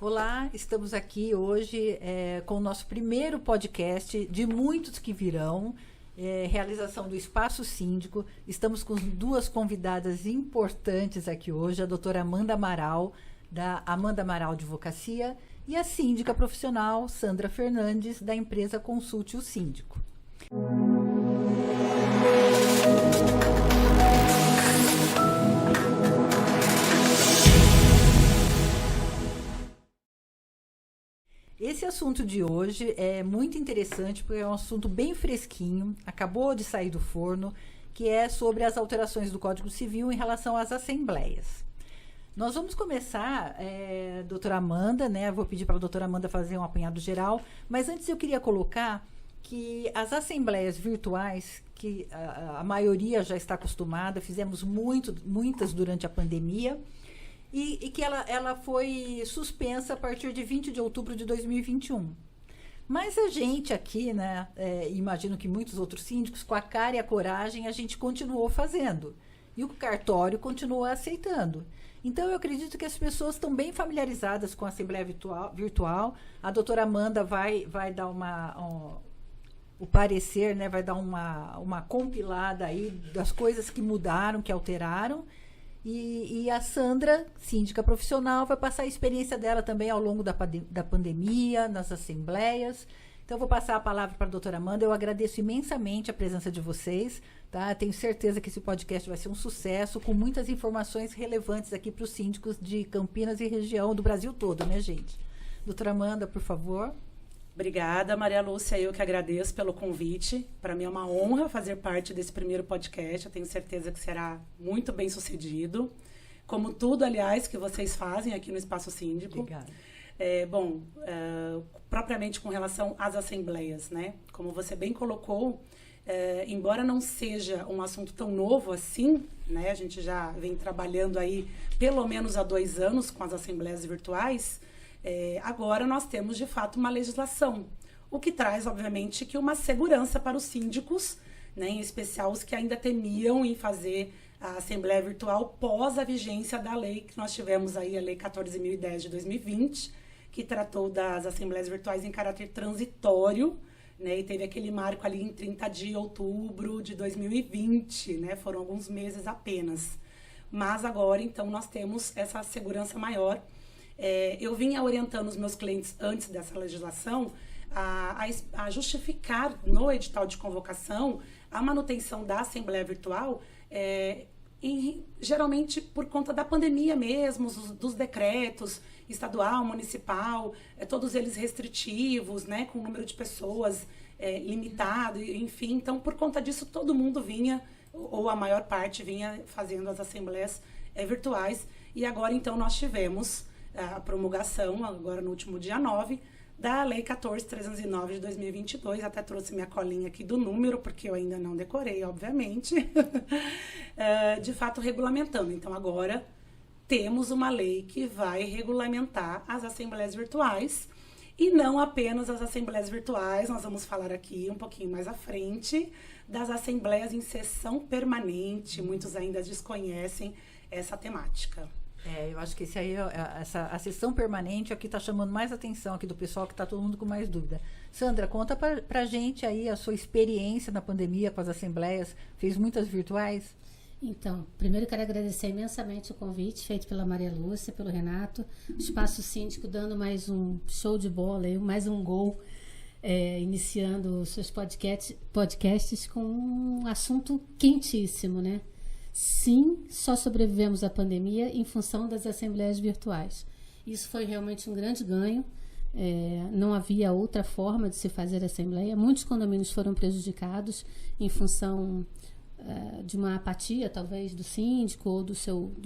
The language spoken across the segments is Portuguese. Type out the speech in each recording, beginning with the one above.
Olá, estamos aqui hoje com o nosso primeiro podcast de muitos que virão, realização do Espaço Síndico. Estamos com duas convidadas importantes aqui hoje, a doutora Amanda Amaral, da Amanda Amaral Advocacia, e a síndica profissional Sandra Fernandes, da empresa Consulte o Síndico. Esse assunto de hoje é muito interessante porque é um assunto bem fresquinho, acabou de sair do forno, que é sobre as alterações do Código Civil em relação às assembleias. Nós vamos começar, doutora Amanda, né? Vou pedir para a doutora Amanda fazer um apanhado geral, mas antes eu queria colocar que as assembleias virtuais, que a maioria já está acostumada, fizemos muitas durante a pandemia, e que ela foi suspensa a partir de 20 de outubro de 2021. Mas a gente aqui, né, imagino que muitos outros síndicos, com a cara e a coragem, a gente continuou fazendo. E o cartório continuou aceitando. Então, eu acredito que as pessoas estão bem familiarizadas com a Assembleia Virtual. A doutora Amanda vai dar o parecer, né, vai dar uma compilada aí das coisas que mudaram, que alteraram. E a Sandra, síndica profissional, vai passar a experiência dela também ao longo da pandemia, nas assembleias. Então, eu vou passar a palavra para a doutora Amanda. Eu agradeço imensamente a presença de vocês. Tá? Tenho certeza que esse podcast vai ser um sucesso, com muitas informações relevantes aqui para os síndicos de Campinas e região, do Brasil todo, né, gente? Doutora Amanda, por favor. Obrigada, Maria Lúcia. Eu que agradeço pelo convite. Para mim é uma honra fazer parte desse primeiro podcast. Eu tenho certeza que será muito bem sucedido. Como tudo, aliás, que vocês fazem aqui no Espaço Síndico. Obrigada. Propriamente com relação às assembleias, né? Como você bem colocou, embora não seja um assunto tão novo assim, né? A gente já vem trabalhando aí pelo menos há 2 anos com as assembleias virtuais. Agora nós temos, de fato, uma legislação, o que traz, obviamente, que uma segurança para os síndicos, né, em especial os que ainda temiam em fazer a Assembleia Virtual pós a vigência da lei que nós tivemos aí, a Lei 14.010 de 2020, que tratou das assembleias virtuais em caráter transitório, né, e teve aquele marco ali em 30 de outubro de 2020, né, foram alguns meses apenas. Mas agora, então, nós temos essa segurança maior. Eu vinha orientando os meus clientes antes dessa legislação a justificar no edital de convocação a manutenção da Assembleia Virtual, geralmente por conta da pandemia mesmo, dos decretos estadual, municipal, todos eles restritivos, né, com o número de pessoas limitado, enfim. Então, por conta disso, todo mundo vinha, ou a maior parte vinha fazendo as assembleias virtuais. E agora, então, nós tivemos a promulgação, agora no último dia 9, da Lei 14.309 de 2022. Até trouxe minha colinha aqui do número, porque eu ainda não decorei, obviamente. De fato, regulamentando. Então, agora temos uma lei que vai regulamentar as assembleias virtuais, e não apenas as assembleias virtuais. Nós vamos falar aqui um pouquinho mais à frente das assembleias em sessão permanente. Muitos ainda desconhecem essa temática. Eu acho que a sessão permanente é o que está chamando mais atenção aqui do pessoal, que está todo mundo com mais dúvida. Sandra, conta para a gente aí a sua experiência na pandemia com as assembleias. Fez muitas virtuais? Então, primeiro quero agradecer imensamente o convite feito pela Maria Lúcia, pelo Renato, o Espaço Síndico dando mais um show de bola, mais um gol, iniciando os seus podcasts com um assunto quentíssimo, né? Sim, só sobrevivemos à pandemia em função das assembleias virtuais. Isso foi realmente um grande ganho. Não havia outra forma de se fazer assembleia. Muitos condomínios foram prejudicados em função de uma apatia, talvez, do síndico ou dos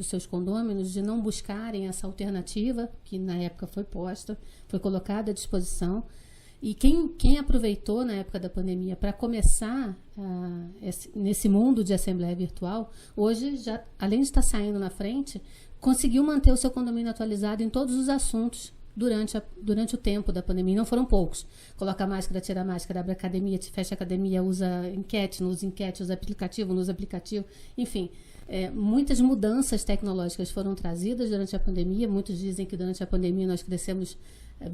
seus condôminos, de não buscarem essa alternativa que na época foi colocada à disposição. E quem aproveitou na época da pandemia para começar nesse mundo de assembleia virtual, hoje, já, além de estar saindo na frente, conseguiu manter o seu condomínio atualizado em todos os assuntos durante o tempo da pandemia. Não foram poucos. Coloca máscara, tira máscara, abre academia, fecha academia, usa enquete, não usa enquete, usa aplicativo, não usa aplicativo. Enfim, Muitas mudanças tecnológicas foram trazidas durante a pandemia. Muitos dizem que durante a pandemia nós crescemos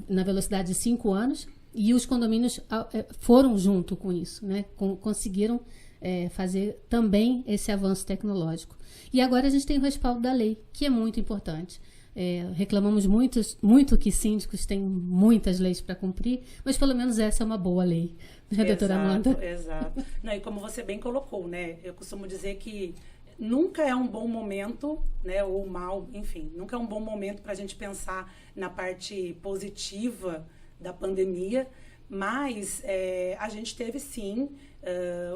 na velocidade de 5 anos e os condomínios foram junto com isso, né? Conseguiram fazer também esse avanço tecnológico. E agora a gente tem o respaldo da lei, que é muito importante. Reclamamos muito que síndicos têm muitas leis para cumprir, mas pelo menos essa é uma boa lei, né, doutora Amanda? Exato. Não, e como você bem colocou, né? Eu costumo dizer que nunca é um bom momento, né, ou mal, enfim, nunca é um bom momento para a gente pensar na parte positiva da pandemia, mas a gente teve sim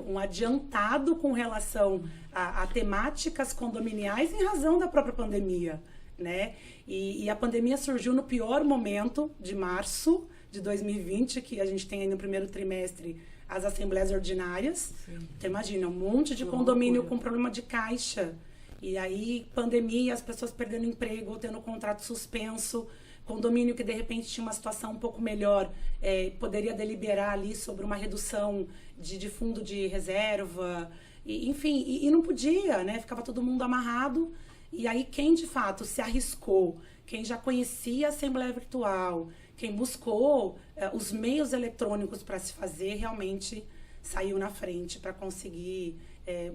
um adiantado com relação a temáticas condominiais em razão da própria pandemia, né? E a pandemia surgiu no pior momento de março de 2020, que a gente tem aí no primeiro trimestre as assembleias ordinárias. Sim. Então imagina, um monte de condomínio com problema de caixa. E aí, pandemia, as pessoas perdendo emprego ou tendo contrato suspenso. Condomínio que, de repente, tinha uma situação um pouco melhor, poderia deliberar ali sobre uma redução de fundo de reserva. Enfim, e não podia, né? Ficava todo mundo amarrado. E aí, quem, de fato, se arriscou, quem já conhecia a Assembleia Virtual, quem buscou os meios eletrônicos para se fazer, realmente saiu na frente para conseguir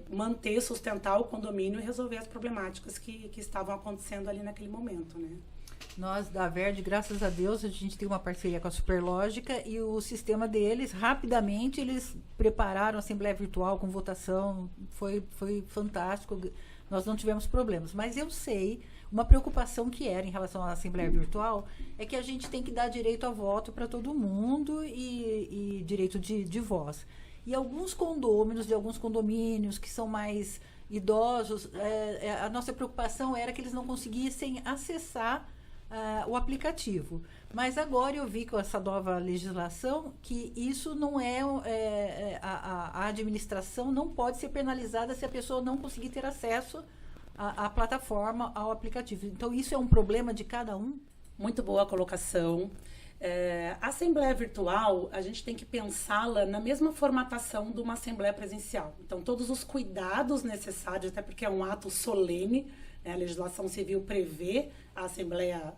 manter, sustentar o condomínio e resolver as problemáticas que estavam acontecendo ali naquele momento, né? Nós, da Verde, graças a Deus, a gente tem uma parceria com a Superlógica e o sistema deles, rapidamente, eles prepararam a Assembleia Virtual com votação, foi fantástico, nós não tivemos problemas. Mas eu sei, uma preocupação que era em relação à Assembleia Virtual é que a gente tem que dar direito a voto para todo mundo e direito de voz. E alguns condôminos, de alguns condomínios que são mais idosos, a nossa preocupação era que eles não conseguissem acessar o aplicativo. Mas agora eu vi com essa nova legislação que isso não a administração não pode ser penalizada se a pessoa não conseguir ter acesso à plataforma, ao aplicativo. Então, isso é um problema de cada um? Muito boa a colocação. A Assembleia Virtual, a gente tem que pensá-la na mesma formatação de uma Assembleia Presencial. Então, todos os cuidados necessários, até porque é um ato solene, né? A legislação civil prevê a Assembleia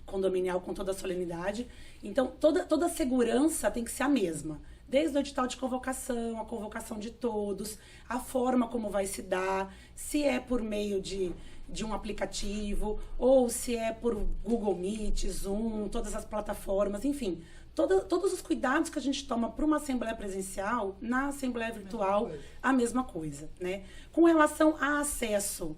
condominial com toda a solenidade. Então, toda a segurança tem que ser a mesma. Desde o edital de convocação, a convocação de todos, a forma como vai se dar, se é por meio de um aplicativo, ou se é por Google Meet, Zoom, todas as plataformas, enfim. Todos os cuidados que a gente toma para uma Assembleia Presencial, na Assembleia Virtual, a mesma coisa, né? Com relação a acesso,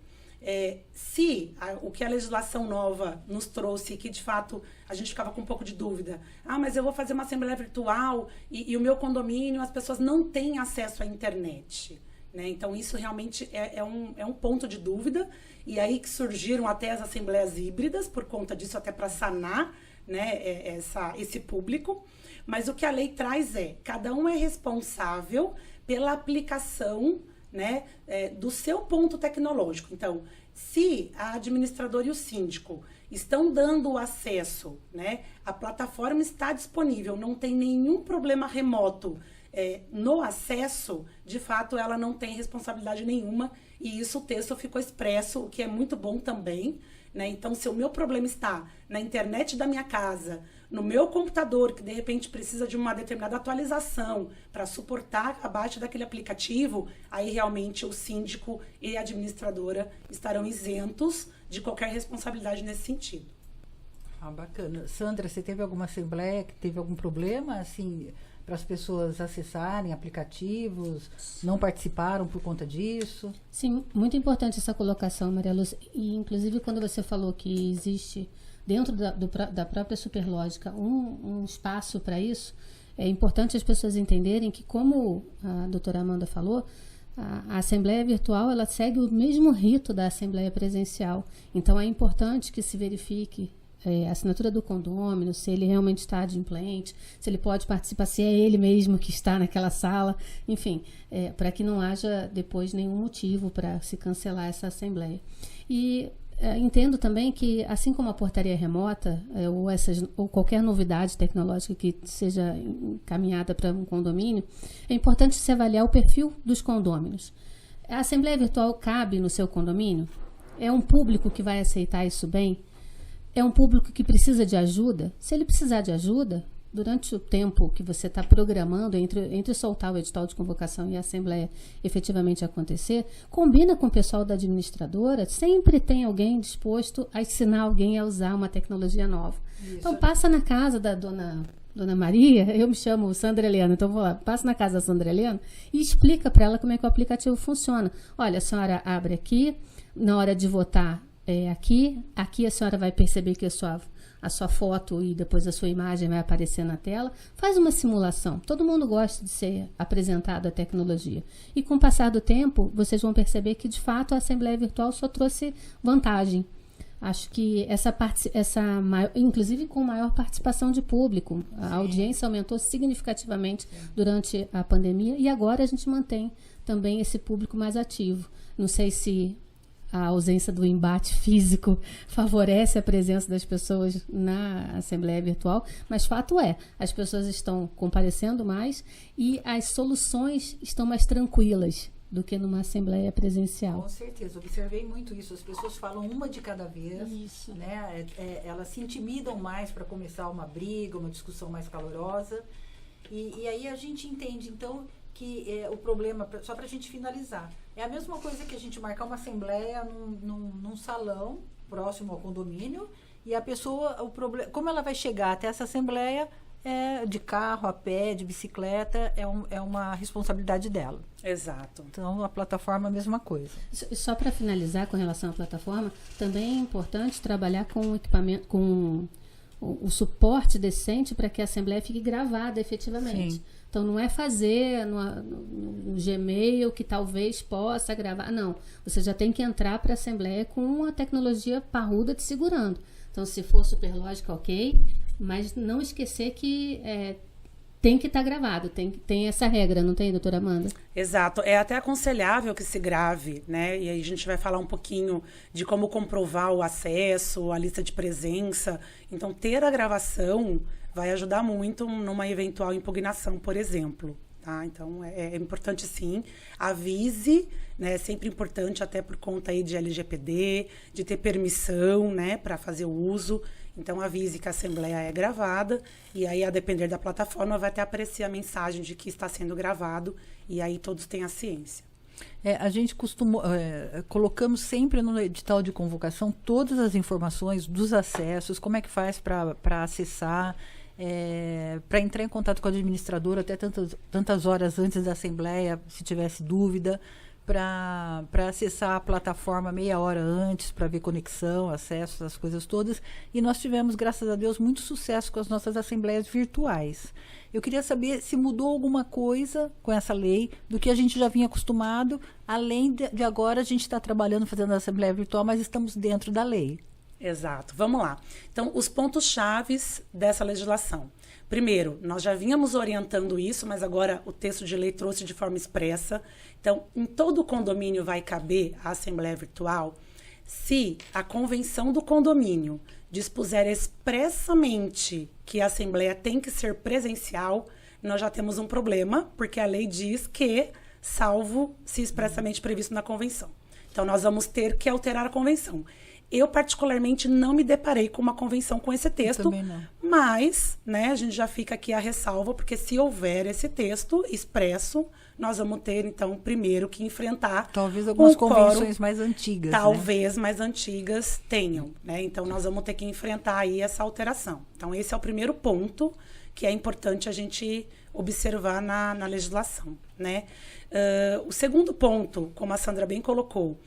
o que a legislação nova nos trouxe, que de fato a gente ficava com um pouco de dúvida, mas eu vou fazer uma Assembleia Virtual e o meu condomínio, as pessoas não têm acesso à internet, né? Então isso realmente é um ponto de dúvida, e aí que surgiram até as assembleias híbridas, por conta disso, até para sanar, né, esse público. Mas o que a lei traz cada um é responsável pela aplicação, né, do seu ponto tecnológico. Então, se a administradora e o síndico estão dando o acesso, né, a plataforma está disponível, não tem nenhum problema remoto no acesso, de fato, ela não tem responsabilidade nenhuma, e isso o texto ficou expresso, o que é muito bom também, né? Então, se o meu problema está na internet da minha casa, no meu computador, que de repente precisa de uma determinada atualização para suportar a baixa daquele aplicativo, aí realmente o síndico e a administradora estarão isentos de qualquer responsabilidade nesse sentido. Bacana. Sandra, você teve alguma assembleia que teve algum problema, assim, para as pessoas acessarem aplicativos, não participaram por conta disso? Sim, muito importante essa colocação, Maria Lúcia. E, inclusive, quando você falou que existe, dentro da própria Superlógica, um espaço para isso, é importante as pessoas entenderem que, como a doutora Amanda falou, a Assembleia Virtual, ela segue o mesmo rito da Assembleia Presencial. Então, é importante que se verifique a assinatura do condômino, se ele realmente está adimplente, se ele pode participar, se é ele mesmo que está naquela sala, enfim, para que não haja depois nenhum motivo para se cancelar essa assembleia. E entendo também que, assim como a portaria remota, ou qualquer novidade tecnológica que seja encaminhada para um condomínio, é importante se avaliar o perfil dos condôminos. A Assembleia Virtual cabe no seu condomínio? É um público que vai aceitar isso bem? É um público que precisa de ajuda? Se ele precisar de ajuda, durante o tempo que você está programando entre soltar o edital de convocação e a Assembleia efetivamente acontecer, combina com o pessoal da administradora, sempre tem alguém disposto a ensinar alguém a usar uma tecnologia nova. Isso. Então, passa na casa da Dona Maria, eu me chamo Sandra Helena, então vou lá, passa na casa da Sandra Helena e explica para ela como é que o aplicativo funciona. Olha, a senhora abre aqui, na hora de votar aqui a senhora vai perceber que a sua foto e depois a sua imagem vai aparecer na tela. Faz uma simulação. Todo mundo gosta de ser apresentado à tecnologia. E com o passar do tempo, vocês vão perceber que, de fato, a Assembleia Virtual só trouxe vantagem. Acho que inclusive com maior participação de público. A audiência aumentou significativamente durante a pandemia e agora a gente mantém também esse público mais ativo. Não sei se a ausência do embate físico favorece a presença das pessoas na Assembleia Virtual, mas fato as pessoas estão comparecendo mais e as soluções estão mais tranquilas do que numa Assembleia presencial. Com certeza, observei muito isso. As pessoas falam uma de cada vez, isso. Né? Elas se intimidam mais para começar uma briga, uma discussão mais calorosa. E aí a gente entende, então, que o problema, só para a gente finalizar, é a mesma coisa que a gente marcar uma assembleia num salão próximo ao condomínio e a pessoa, como ela vai chegar até essa assembleia, de carro, a pé, de bicicleta, é uma responsabilidade dela. Exato. Então, a plataforma é a mesma coisa. Só para finalizar com relação à plataforma, também é importante trabalhar com o equipamento, com o suporte decente para que a assembleia fique gravada efetivamente. Sim. Então, não é fazer no Gmail que talvez possa gravar. Não, você já tem que entrar para a assembleia com uma tecnologia parruda te segurando. Então, se for Superlógica, ok, mas não esquecer que tem que estar gravado, tem essa regra, não tem, doutora Amanda? Exato, é até aconselhável que se grave, né? E aí a gente vai falar um pouquinho de como comprovar o acesso, a lista de presença. Então, ter a gravação vai ajudar muito numa eventual impugnação, por exemplo. Tá? Então, é importante sim, avise, né? É sempre importante até por conta aí de LGPD, de ter permissão, né, para fazer o uso. Então, avise que a assembleia é gravada e aí, a depender da plataforma, vai até aparecer a mensagem de que está sendo gravado e aí todos têm a ciência. A gente colocamos sempre no edital de convocação todas as informações dos acessos, como é que faz para acessar, para entrar em contato com a administradora até tantas horas antes da assembleia, se tivesse dúvida, para acessar a plataforma meia hora antes, para ver conexão, acesso, as coisas todas. E nós tivemos, graças a Deus, muito sucesso com as nossas assembleias virtuais. Eu queria saber se mudou alguma coisa com essa lei do que a gente já vinha acostumado, além de agora a gente está trabalhando, fazendo a assembleia virtual, mas estamos dentro da lei. Exato. Vamos lá. Então, os pontos chaves dessa legislação. Primeiro, nós já vínhamos orientando isso, mas agora o texto de lei trouxe de forma expressa. Então, em todo condomínio vai caber a assembleia virtual se a convenção do condomínio dispuser expressamente que a assembleia tem que ser presencial, nós já temos um problema, porque a lei diz que, salvo se expressamente previsto na convenção. Então, nós vamos ter que alterar a convenção. Eu, particularmente, não me deparei com uma convenção com esse texto, mas, né, a gente já fica aqui a ressalva, porque se houver esse texto expresso, nós vamos ter, então, primeiro que enfrentar... Talvez algumas convenções mais antigas, talvez, né? Mais antigas tenham, né? Então, nós vamos ter que enfrentar aí essa alteração. Então, esse é o primeiro ponto que é importante a gente observar na legislação, né? O segundo ponto, como a Sandra bem colocou,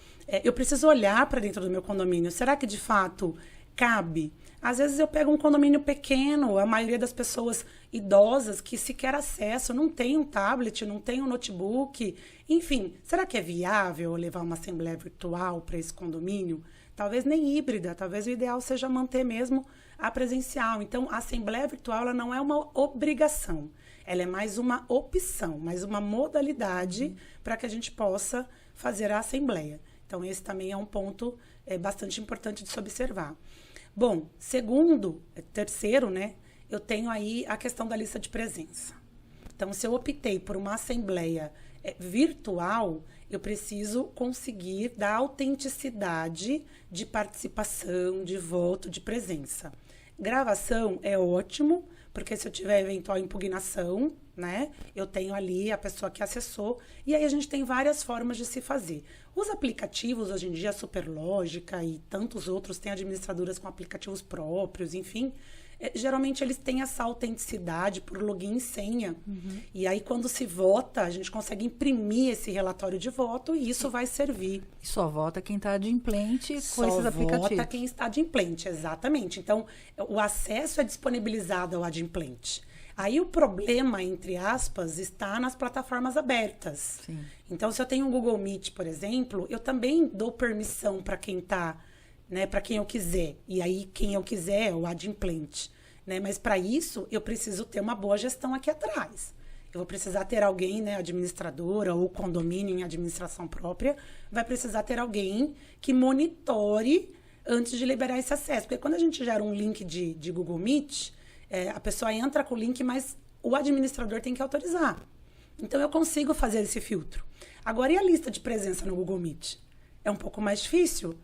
eu preciso olhar para dentro do meu condomínio. Será que, de fato, cabe? Às vezes eu pego um condomínio pequeno, a maioria das pessoas idosas que sequer acesso, não tem um tablet, não tem um notebook. Enfim, será que é viável levar uma assembleia virtual para esse condomínio? Talvez nem híbrida, talvez o ideal seja manter mesmo a presencial. Então, a assembleia virtual ela não é uma obrigação. Ela é mais uma opção, mais uma modalidade para que a gente possa fazer a assembleia. Então, esse também é um ponto bastante importante de se observar. Bom, terceiro, né, eu tenho aí a questão da lista de presença. Então, se eu optei por uma assembleia virtual, eu preciso conseguir dar autenticidade de participação, de voto, de presença. Gravação é ótimo, porque se eu tiver eventual impugnação, né, eu tenho ali a pessoa que acessou, e aí a gente tem várias formas de se fazer. Os aplicativos, hoje em dia, a Superlógica e tantos outros, têm administradoras com aplicativos próprios, enfim, geralmente eles têm essa autenticidade por login e senha. E aí, quando se vota, a gente consegue imprimir esse relatório de voto e isso vai servir. E só vota quem está adimplente com esses aplicativos. Só vota quem está adimplente, exatamente. Então, o acesso é disponibilizado ao adimplente. Aí o problema, entre aspas, está nas plataformas abertas. Sim. Então, se eu tenho um Google Meet, por exemplo, eu também dou permissão para quem está, né, para quem eu quiser. E aí, quem eu quiser é o adimplente. Né? Mas, para isso, eu preciso ter uma boa gestão aqui atrás. Eu vou precisar ter alguém, né, administradora ou condomínio em administração própria, vai precisar ter alguém que monitore antes de liberar esse acesso. Porque quando a gente gera um link de Google Meet, a pessoa entra com o link, mas o administrador tem que autorizar. Então, eu consigo fazer esse filtro. Agora, e a lista de presença no Google Meet? É um pouco mais difícil,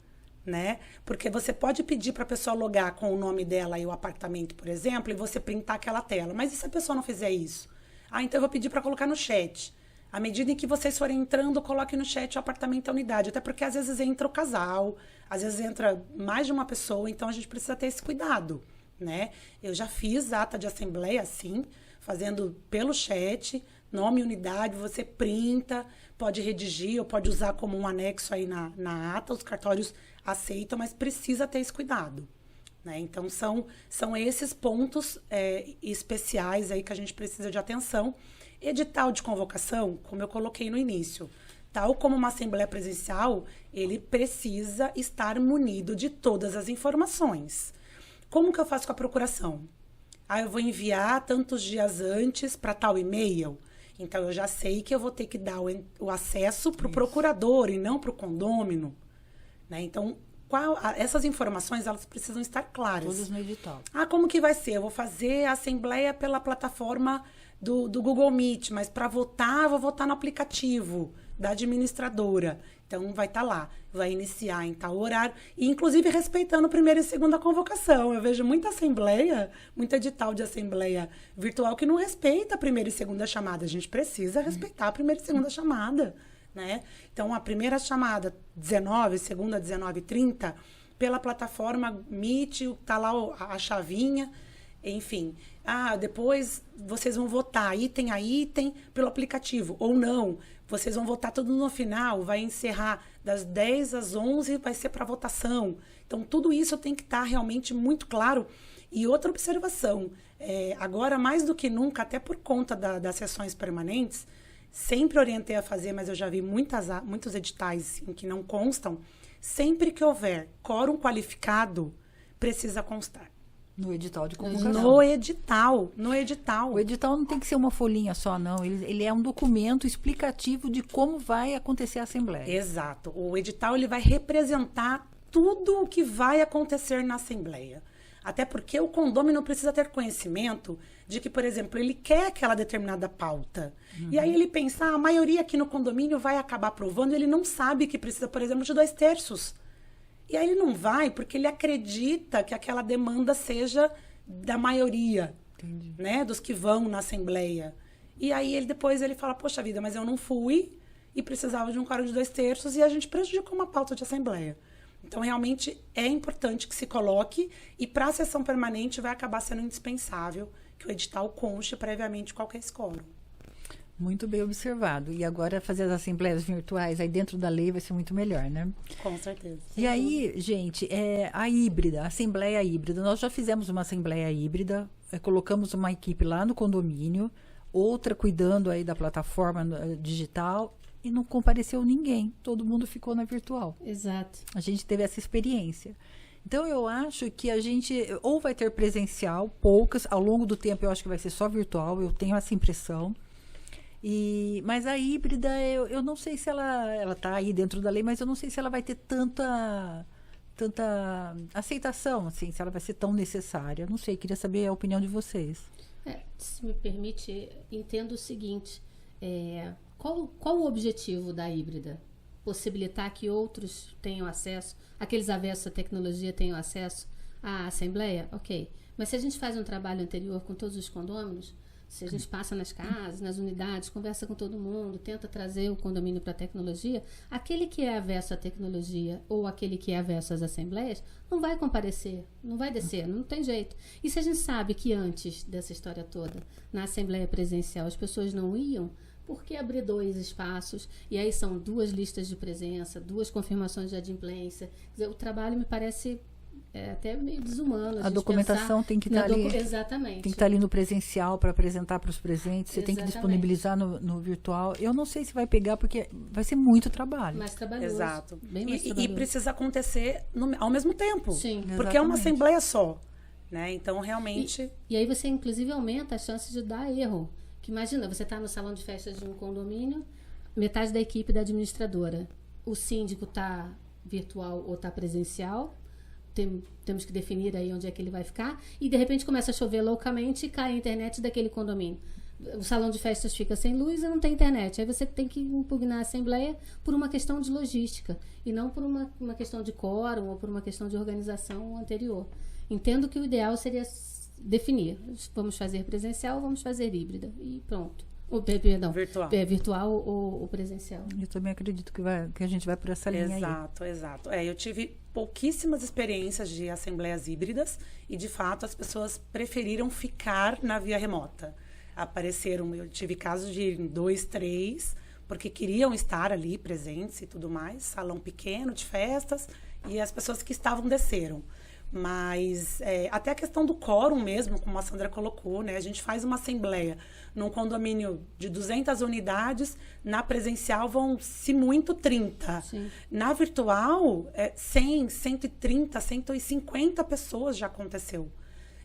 né? Porque você pode pedir para a pessoa logar com o nome dela e o apartamento, por exemplo, e você printar aquela tela. Mas e se a pessoa não fizer isso? Então eu vou pedir para colocar no chat. À medida em que vocês forem entrando, coloque no chat o apartamento e a unidade. Até porque às vezes entra o casal, às vezes entra mais de uma pessoa, então a gente precisa ter esse cuidado, né? Eu já fiz ata de assembleia assim, fazendo pelo chat, nome e unidade, você printa, pode redigir ou pode usar como um anexo aí na ata, os cartórios aceitam, mas precisa ter esse cuidado. Né? Então, são esses pontos especiais aí que a gente precisa de atenção. Edital de convocação, como eu coloquei no início, tal como uma assembleia presencial, ele precisa estar munido de todas as informações. Como que eu faço com a procuração? Eu vou enviar tantos dias antes para tal e-mail. Então, eu já sei que eu vou ter que dar o acesso para o procurador e não para o condômino. Né? Então, essas informações, elas precisam estar claras. Todas no edital. Como que vai ser? Eu vou fazer a assembleia pela plataforma do Google Meet, mas para votar, eu vou votar no aplicativo da administradora. Então, vai estar lá. Vai iniciar em tal horário. E, inclusive, respeitando a primeira e segunda convocação. Eu vejo muita assembleia, muito edital de assembleia virtual que não respeita a primeira e segunda chamada. A gente precisa respeitar a primeira e segunda chamada. Né? Então, a primeira chamada, 19, segunda, 19h30, pela plataforma Meet, tá lá a chavinha, enfim. Depois vocês vão votar item a item pelo aplicativo, ou não. Vocês vão votar tudo no final, vai encerrar das 10 às 11, vai ser para votação. Então, tudo isso tem que estar realmente muito claro. E outra observação, agora mais do que nunca, até por conta das sessões permanentes, sempre orientei a fazer, mas eu já vi muitos editais em que não constam. Sempre que houver quórum qualificado, precisa constar. No edital de convocação. No edital. O edital não tem que ser uma folhinha só, não. Ele é um documento explicativo de como vai acontecer a assembleia. Exato. O edital ele vai representar tudo o que vai acontecer na assembleia. Até porque o condômino precisa ter conhecimento de que, por exemplo, ele quer aquela determinada pauta. E aí ele pensa, a maioria aqui no condomínio vai acabar aprovando, ele não sabe que precisa, por exemplo, de 2/3. E aí ele não vai porque ele acredita que aquela demanda seja da maioria, né, dos que vão na assembleia. E aí depois ele fala, poxa vida, mas eu não fui e precisava de um quórum de 2/3 e a gente prejudicou uma pauta de assembleia. Então, realmente, é importante que se coloque e para a sessão permanente vai acabar sendo indispensável que o edital conste previamente qualquer quórum. Muito bem observado. E agora fazer as assembleias virtuais aí dentro da lei vai ser muito melhor, né? Com certeza. E aí, gente, a assembleia híbrida. Nós já fizemos uma assembleia híbrida, colocamos uma equipe lá no condomínio, outra cuidando aí da plataforma digital e não compareceu ninguém. Todo mundo ficou na virtual. Exato. A gente teve essa experiência. Então, eu acho que a gente ou vai ter presencial, poucas, ao longo do tempo eu acho que vai ser só virtual, eu tenho essa impressão. Mas a híbrida, eu não sei se ela está aí dentro da lei, mas eu não sei se ela vai ter tanta aceitação, assim, se ela vai ser tão necessária. Não sei, queria saber a opinião de vocês. Se me permite, entendo o seguinte, Qual o objetivo da híbrida? Possibilitar que outros tenham acesso, aqueles avessos à tecnologia tenham acesso à assembleia? Ok. Mas se a gente faz um trabalho anterior com todos os condôminos, se a gente passa nas casas, nas unidades, conversa com todo mundo, tenta trazer o condomínio para a tecnologia, aquele que é avesso à tecnologia ou aquele que é avesso às assembleias não vai comparecer, não vai descer, não tem jeito. E se a gente sabe que antes dessa história toda, na assembleia presencial, as pessoas não iam, por que abrir 2 espaços? E aí são 2 listas de presença, 2 confirmações de adimplência. Quer dizer, o trabalho me parece até meio desumano. A documentação tem que estar ali. Exatamente. Tem que estar ali no presencial para apresentar para os presentes. Você tem que disponibilizar no virtual. Eu não sei se vai pegar, porque vai ser muito trabalho. Mais trabalhoso. Exato. Bem mais trabalhoso. E precisa acontecer ao mesmo tempo. Sim. Porque Exatamente. é uma assembleia só. Né? Então, realmente... E aí você, inclusive, aumenta a chance de dar erro. Que imagina, você está no salão de festas de um condomínio, metade da equipe da administradora. O síndico está virtual ou está presencial. Temos que definir aí onde é que ele vai ficar, e de repente começa a chover loucamente e cai a internet daquele condomínio. O salão de festas fica sem luz e não tem internet. Aí você tem que impugnar a assembleia por uma questão de logística e não por uma questão de quórum ou por uma questão de organização anterior. Entendo que o ideal seria definir. Vamos fazer presencial, vamos fazer híbrida e pronto. Perdão, virtual ou presencial. Eu também acredito que a gente vai por essa linha aí. Exato. Eu tive pouquíssimas experiências de assembleias híbridas e, de fato, as pessoas preferiram ficar na via remota. Eu tive casos de 2, 3, porque queriam estar ali presentes e tudo mais, salão pequeno de festas, e as pessoas que estavam desceram. Mas até a questão do quórum mesmo, como a Sandra colocou, né? A gente faz uma assembleia num condomínio de 200 unidades, na presencial vão, se muito, 30. Sim. Na virtual, 100, 130, 150 pessoas já aconteceu.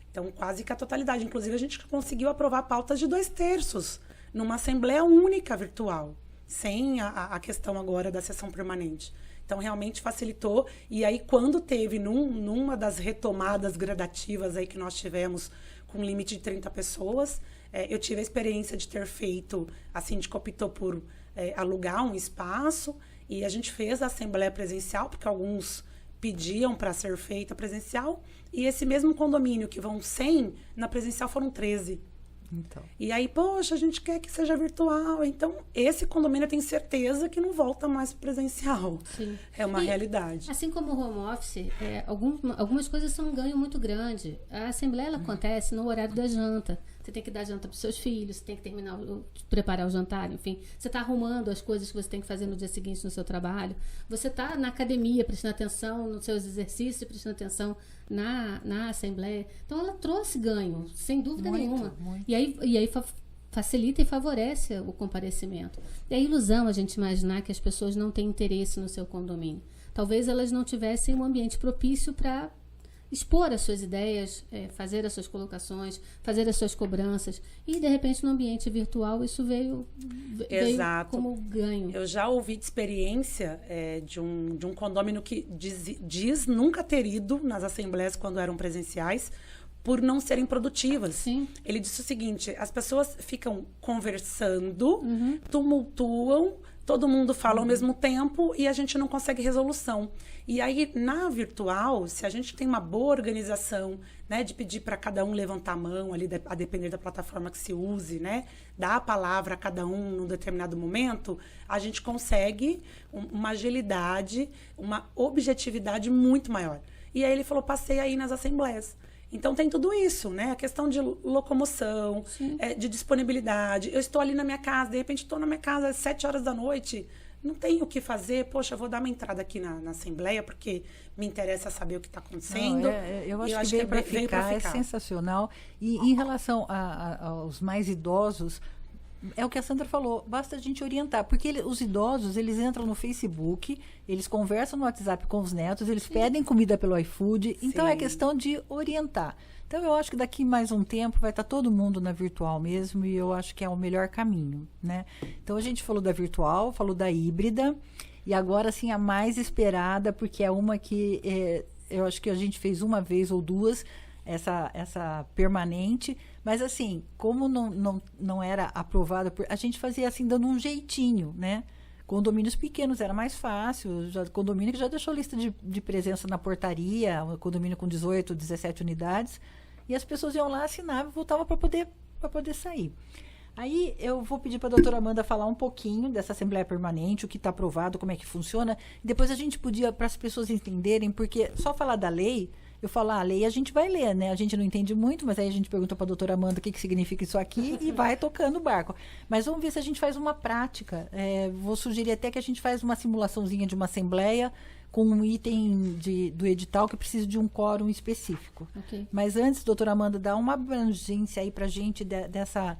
Então, quase que a totalidade. Inclusive, a gente conseguiu aprovar pautas de 2/3 numa assembleia única virtual, sem a questão agora da sessão permanente. Então, realmente facilitou. E aí, quando teve, numa das retomadas gradativas aí que nós tivemos, com limite de 30 pessoas, eu tive a experiência de ter feito, a síndica optou por alugar um espaço, e a gente fez a assembleia presencial, porque alguns pediam para ser feita presencial, e esse mesmo condomínio que vão 100, na presencial foram 13. Então. E aí, poxa, a gente quer que seja virtual. Então, esse condomínio eu tenho certeza que não volta mais presencial. Sim. É uma realidade. Assim como o home office, algumas coisas são um ganho muito grande. A assembleia ela acontece no horário da janta. Você tem que dar janta para os seus filhos, você tem que preparar o jantar, enfim. Você está arrumando as coisas que você tem que fazer no dia seguinte no seu trabalho. Você está na academia prestando atenção nos seus exercícios, prestando atenção na assembleia. Então, ela trouxe ganho, sem dúvida nenhuma. Muito. E aí facilita e favorece o comparecimento. É ilusão a gente imaginar que as pessoas não têm interesse no seu condomínio. Talvez elas não tivessem um ambiente propício para expor as suas ideias, fazer as suas colocações, fazer as suas cobranças. E, de repente, no ambiente virtual, isso veio como ganho. Eu já ouvi de experiência de um condomínio que diz nunca ter ido nas assembleias quando eram presenciais, por não serem produtivas. Sim. Ele disse o seguinte: as pessoas ficam conversando, tumultuam, todo mundo fala ao mesmo tempo e a gente não consegue resolução. E aí, na virtual, se a gente tem uma boa organização, né, de pedir para cada um levantar a mão, ali, a depender da plataforma que se use, né, dar a palavra a cada um num determinado momento, a gente consegue uma agilidade, uma objetividade muito maior. E aí ele falou: passei aí nas assembleias. Então, tem tudo isso, né? A questão de locomoção, de disponibilidade. Eu estou ali na minha casa, de repente estou na minha casa às 7 horas da noite, não tenho o que fazer. Poxa, eu vou dar uma entrada aqui na assembleia, porque me interessa saber o que está acontecendo. Eu acho que veio para ficar, é sensacional. E em relação aos mais idosos, é o que a Sandra falou, basta a gente orientar, porque os idosos, eles entram no Facebook, eles conversam no WhatsApp com os netos, eles pedem comida pelo iFood, então é questão de orientar. Então eu acho que daqui mais um tempo vai estar todo mundo na virtual mesmo, e eu acho que é o melhor caminho, né? Então a gente falou da virtual, falou da híbrida, e agora sim a mais esperada, porque é uma que eu acho que a gente fez uma vez ou duas, essa permanente, mas assim, como não era aprovada, a gente fazia assim, dando um jeitinho, né? Condomínios pequenos era mais fácil, condomínio que já deixou lista de presença na portaria, um condomínio com 18, 17 unidades, e as pessoas iam lá, assinavam e voltavam para poder sair. Aí eu vou pedir para a doutora Amanda falar um pouquinho dessa Assembleia Permanente, o que está aprovado, como é que funciona. Depois a gente podia, para as pessoas entenderem, porque só falar da lei, eu falar a lei a gente vai ler, né? A gente não entende muito, mas aí a gente pergunta para a doutora Amanda o que significa isso aqui e vai tocando o barco. Mas vamos ver se a gente faz uma prática. Vou sugerir até que a gente faz uma simulaçãozinha de uma Assembleia com um item do edital que precisa de um quórum específico. Okay. Mas antes, doutora Amanda, dá uma abrangência aí para a gente dessa...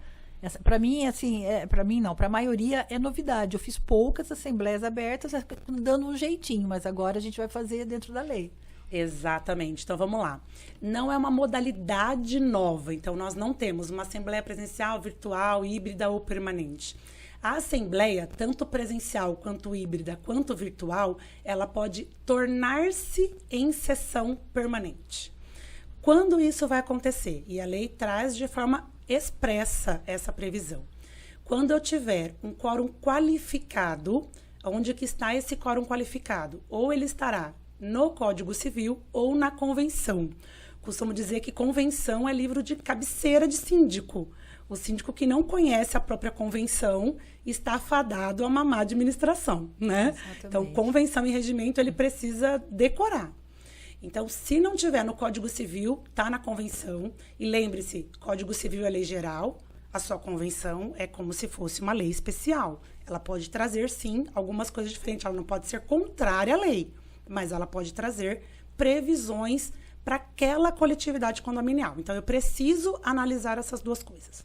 Para mim, assim, para mim não, para a maioria é novidade. Eu fiz poucas assembleias abertas, dando um jeitinho, mas agora a gente vai fazer dentro da lei. Exatamente. Então, vamos lá. Não é uma modalidade nova. Então, nós não temos uma assembleia presencial, virtual, híbrida ou permanente. A assembleia, tanto presencial, quanto híbrida, quanto virtual, ela pode tornar-se em sessão permanente. Quando isso vai acontecer? E a lei traz de forma expressa essa previsão. Quando eu tiver um quórum qualificado, onde que está esse quórum qualificado? Ou ele estará no Código Civil ou na convenção. Costumo dizer que convenção é livro de cabeceira de síndico. O síndico que não conhece a própria convenção está fadado a uma má administração, né? Exatamente. Então, convenção e regimento ele precisa decorar. Então, se não tiver no Código Civil, está na convenção. E lembre-se, Código Civil é lei geral, a sua convenção é como se fosse uma lei especial. Ela pode trazer, sim, algumas coisas diferentes. Ela não pode ser contrária à lei, mas ela pode trazer previsões para aquela coletividade condominial. Então, eu preciso analisar essas duas coisas.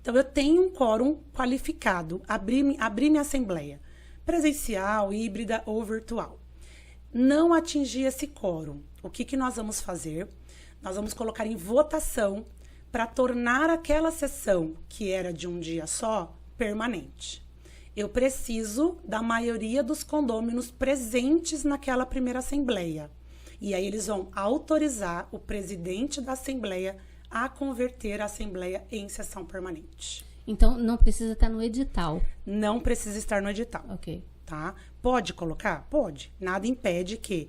Então, eu tenho um quórum qualificado, abrir minha assembleia, presencial, híbrida ou virtual. Não atingir esse quórum. O que nós vamos fazer? Nós vamos colocar em votação para tornar aquela sessão, que era de um dia só, permanente. Eu preciso da maioria dos condôminos presentes naquela primeira assembleia. E aí eles vão autorizar o presidente da assembleia a converter a assembleia em sessão permanente. Então, não precisa estar no edital. Não precisa estar no edital. Ok. Tá? Pode colocar? Pode. Nada impede que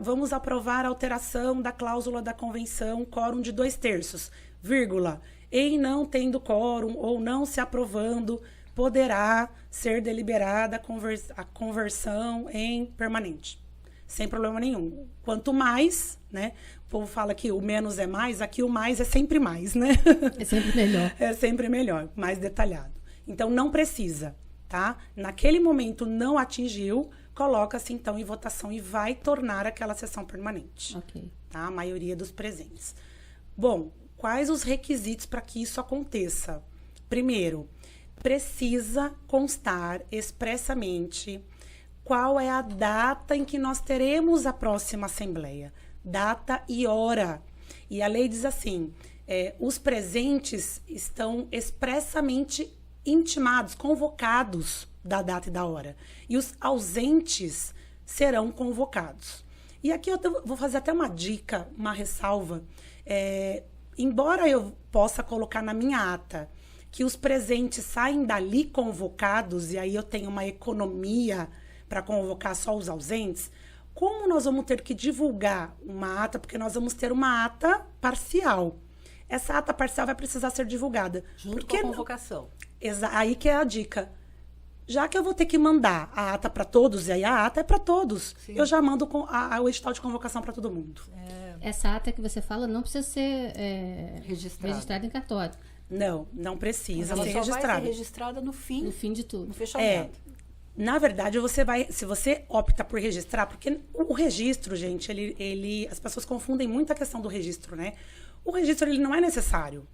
vamos aprovar a alteração da cláusula da convenção, quórum de 2/3, vírgula, em não tendo quórum ou não se aprovando, poderá ser deliberada a conversão em permanente. Sem problema nenhum. Quanto mais, né? O povo fala que o menos é mais, aqui o mais é sempre mais, né? É sempre melhor. É sempre melhor, mais detalhado. Então, não precisa. Tá? Naquele momento não atingiu, coloca-se então em votação e vai tornar aquela sessão permanente. Ok. Tá? A maioria dos presentes. Bom, quais os requisitos para que isso aconteça? Primeiro, precisa constar expressamente qual é a data em que nós teremos a próxima assembleia. Data e hora. E a lei diz assim, os presentes estão expressamente intimados, convocados da data e da hora. E os ausentes serão convocados. E aqui eu vou fazer até uma dica, uma ressalva. Embora eu possa colocar na minha ata que os presentes saem dali convocados, e aí eu tenho uma economia para convocar só os ausentes, como nós vamos ter que divulgar uma ata, porque nós vamos ter uma ata parcial. Essa ata parcial vai precisar ser divulgada. Junto com a convocação. Aí que é a dica. Já que eu vou ter que mandar a ata para todos, e aí a ata é para todos, sim, eu já mando o edital de convocação para todo mundo. Essa ata que você fala não precisa ser registrada em cartório. Não precisa ser registrada. Ela só vai ser registrada no fim de tudo. No fechamento. Na verdade, se você opta por registrar, porque o registro, gente, as pessoas confundem muito a questão do registro, né? O registro, ele não é necessário.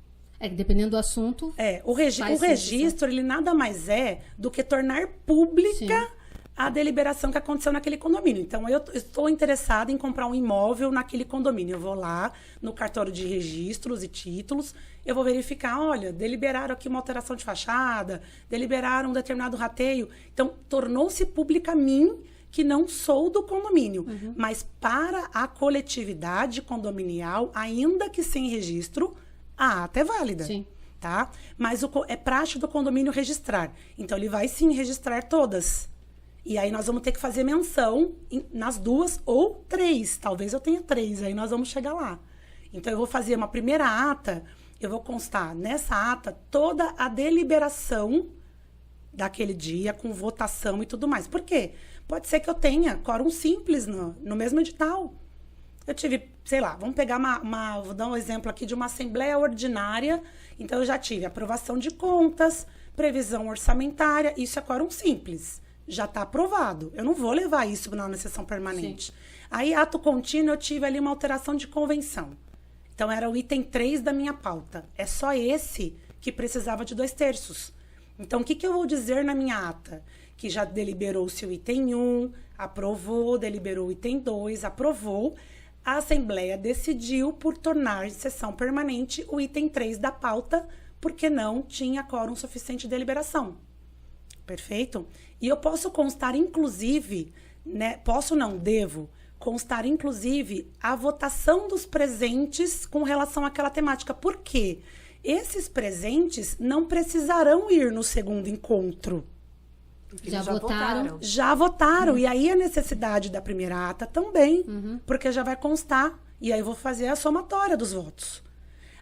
Dependendo do assunto. O registro, ele nada mais é do que tornar pública, sim, a deliberação que aconteceu naquele condomínio. Então, eu estou interessada em comprar um imóvel naquele condomínio. Eu vou lá no cartório de registros e títulos, eu vou verificar, olha, deliberaram aqui uma alteração de fachada, deliberaram um determinado rateio. Então, tornou-se pública a mim que não sou do condomínio, mas para a coletividade condominial, ainda que sem registro, a ata é válida. Sim. Tá? Mas é praxe do condomínio registrar. Então, ele vai sim registrar todas. E aí, nós vamos ter que fazer menção nas 2 ou 3. Talvez eu tenha 3, aí nós vamos chegar lá. Então, eu vou fazer uma primeira ata, eu vou constar nessa ata toda a deliberação daquele dia, com votação e tudo mais. Por quê? Pode ser que eu tenha quórum simples no mesmo edital. Eu tive, sei lá, vamos pegar vou dar um exemplo aqui de uma assembleia ordinária. Então, eu já tive aprovação de contas, previsão orçamentária, isso é quórum simples. Já está aprovado. Eu não vou levar isso na sessão permanente. Sim. Aí, ato contínuo, eu tive ali uma alteração de convenção. Então, era o item 3 da minha pauta. É só esse que precisava de 2/3. Então, o que eu vou dizer na minha ata? Que já deliberou-se o item 1, aprovou, deliberou o item 2, aprovou. A Assembleia decidiu por tornar em sessão permanente o item 3 da pauta, porque não tinha quórum suficiente de deliberação. Perfeito? E eu posso constar, inclusive, né, devo constar, inclusive, a votação dos presentes com relação àquela temática. Por quê? Esses presentes não precisarão ir no segundo encontro. Já votaram. Já votaram. E aí a necessidade da primeira ata também, porque já vai constar. E aí eu vou fazer a somatória dos votos.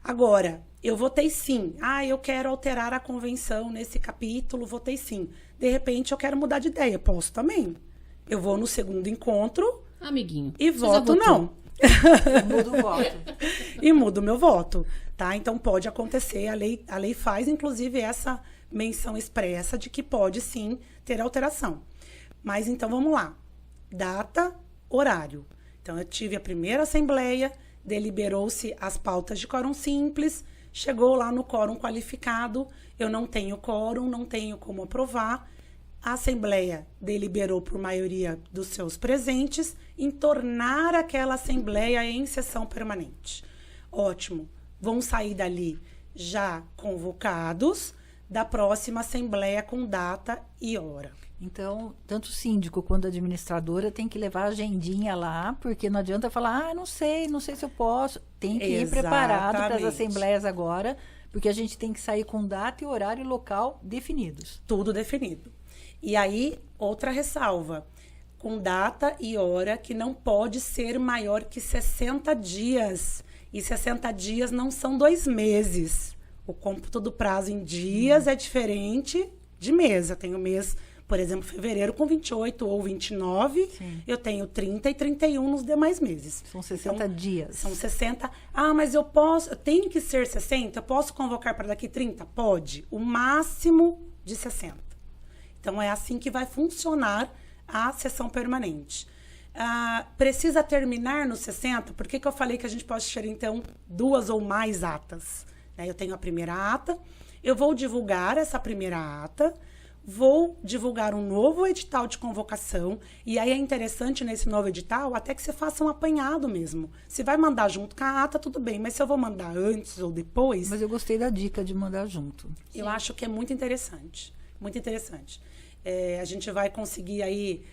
Agora, eu votei sim. Eu quero alterar a convenção nesse capítulo, votei sim. De repente, eu quero mudar de ideia. Posso também. Eu vou no segundo encontro. Amiguinho. E voto não. Mudo o voto. E mudo o meu voto. Tá? Então, pode acontecer. A lei faz, inclusive, essa menção expressa de que pode sim ter alteração. Mas então vamos lá. Data, horário. Então eu tive a primeira assembleia, deliberou-se as pautas de quórum simples, chegou lá no quórum qualificado, eu não tenho quórum, não tenho como aprovar. A assembleia deliberou por maioria dos seus presentes em tornar aquela assembleia em sessão permanente. Ótimo. Vão sair dali já convocados da próxima assembleia com data e hora. Então, tanto o síndico quanto a administradora tem que levar a agendinha lá, porque não adianta falar, não sei se eu posso. Tem que ir preparado para as assembleias agora, porque a gente tem que sair com data e horário e local definidos. Tudo definido. E aí, outra ressalva, com data e hora que não pode ser maior que 60 dias. E 60 dias não são 2 meses. O cômputo do prazo em dias é diferente de mês. Eu tenho mês, por exemplo, fevereiro com 28 ou 29. Sim. Eu tenho 30 e 31 nos demais meses. São 60 dias. São 60. Mas eu tenho que ser 60? Eu posso convocar para daqui 30? Pode. O máximo de 60. Então, é assim que vai funcionar a sessão permanente. Precisa terminar nos 60? Por que eu falei que a gente pode ter, então, 2 ou mais atas? Eu tenho a primeira ata, eu vou divulgar essa primeira ata, vou divulgar um novo edital de convocação, e aí é interessante nesse novo edital até que você faça um apanhado mesmo. Se vai mandar junto com a ata, tudo bem, mas se eu vou mandar antes ou depois... Mas eu gostei da dica de mandar junto. Eu acho que é muito interessante, muito interessante. A gente vai conseguir aí...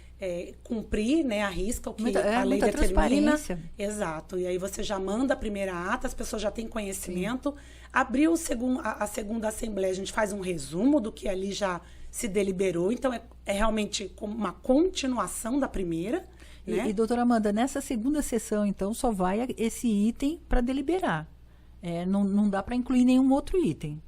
cumprir, né, a risca o que a lei determina. Exato. E aí você já manda a primeira ata, as pessoas já têm conhecimento. Sim. Abriu a segunda assembleia, a gente faz um resumo do que ali já se deliberou. Então, é realmente uma continuação da primeira. Né? E, doutora Amanda, nessa segunda sessão, então, só vai esse item para deliberar. Não dá para incluir nenhum outro item.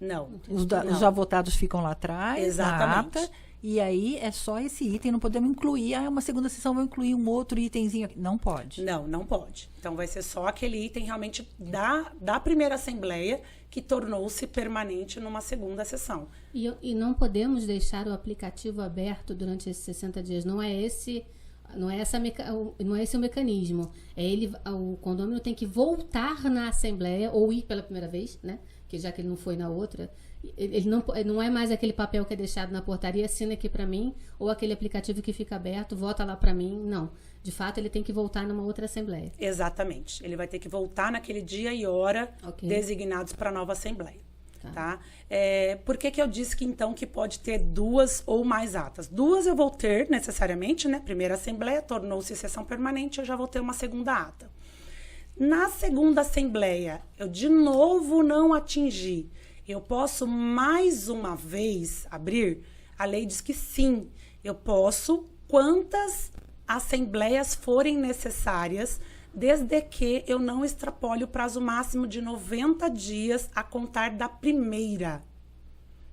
Não. Os já votados ficam lá atrás, exatamente. Na ata. E aí é só esse item, não podemos incluir. Uma segunda sessão vai incluir um outro itemzinho aqui. Não pode. Não pode. Então vai ser só aquele item realmente da primeira assembleia que tornou-se permanente numa segunda sessão. E não podemos deixar o aplicativo aberto durante esses 60 dias. Não é esse o mecanismo. O condomínio tem que voltar na assembleia ou ir pela primeira vez, né? Que já que ele não foi na outra. Ele não é mais aquele papel que é deixado na portaria, assina aqui para mim, ou aquele aplicativo que fica aberto, vota lá para mim. Não. De fato, ele tem que voltar numa outra assembleia. Exatamente. Ele vai ter que voltar naquele dia e hora designados para a nova assembleia. Tá? Por que eu disse que então que pode ter 2 ou mais atas? 2 eu vou ter necessariamente, né? Primeira assembleia tornou-se sessão permanente, eu já vou ter uma segunda ata. Na segunda assembleia, eu de novo não atingi. Eu posso mais uma vez abrir? A lei diz que sim, eu posso quantas assembleias forem necessárias, desde que eu não extrapole o prazo máximo de 90 dias a contar da primeira.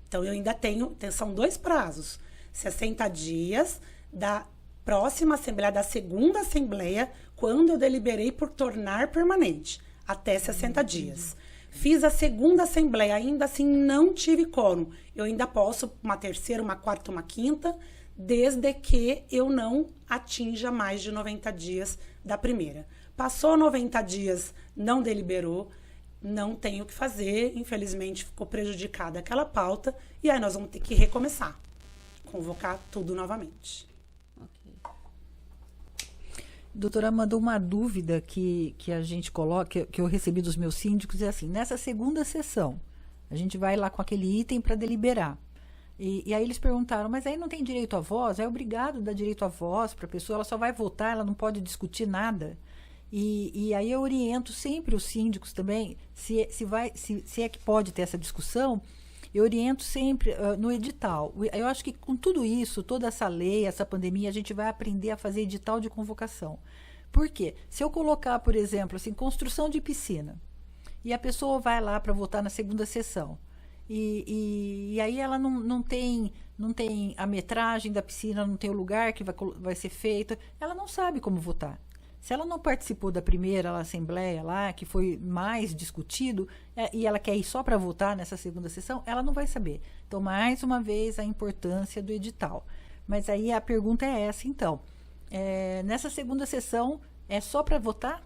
Então, eu ainda tenho, são 2 prazos, 60 dias da próxima assembleia, da segunda assembleia, quando eu deliberei por tornar permanente, até 60 dias. Fiz a segunda assembleia, ainda assim não tive quórum. Eu ainda posso uma terceira, uma quarta, uma quinta, desde que eu não atinja mais de 90 dias da primeira. Passou 90 dias, não deliberou, não tem o que fazer, infelizmente ficou prejudicada aquela pauta, e aí nós vamos ter que recomeçar, convocar tudo novamente. Doutora Amanda, uma dúvida que a gente coloca, que eu recebi dos meus síndicos, é assim, nessa segunda sessão, a gente vai lá com aquele item para deliberar. E aí eles perguntaram, mas aí não tem direito à voz? É obrigado a dar direito à voz para a pessoa, ela só vai votar, ela não pode discutir nada. E aí eu oriento sempre os síndicos também, se é que pode ter essa discussão, eu oriento sempre no edital. Eu acho que com tudo isso, toda essa lei, essa pandemia, a gente vai aprender a fazer edital de convocação. Por quê? Se eu colocar, por exemplo, assim, construção de piscina, e a pessoa vai lá para votar na segunda sessão, e aí ela não tem a metragem da piscina, não tem o lugar que vai ser feito, ela não sabe como votar. Se ela não participou da primeira assembleia lá, que foi mais discutido, e ela quer ir só para votar nessa segunda sessão, ela não vai saber. Então, mais uma vez, a importância do edital. Mas aí a pergunta é essa, então. Nessa segunda sessão, é só para votar?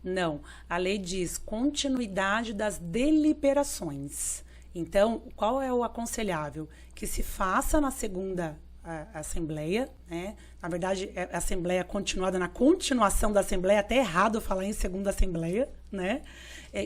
Não. A lei diz continuidade das deliberações. Então, qual é o aconselhável? Que se faça na segunda assembleia, né? Na verdade, a assembleia continuada, na continuação da assembleia, até errado falar em segunda assembleia, né?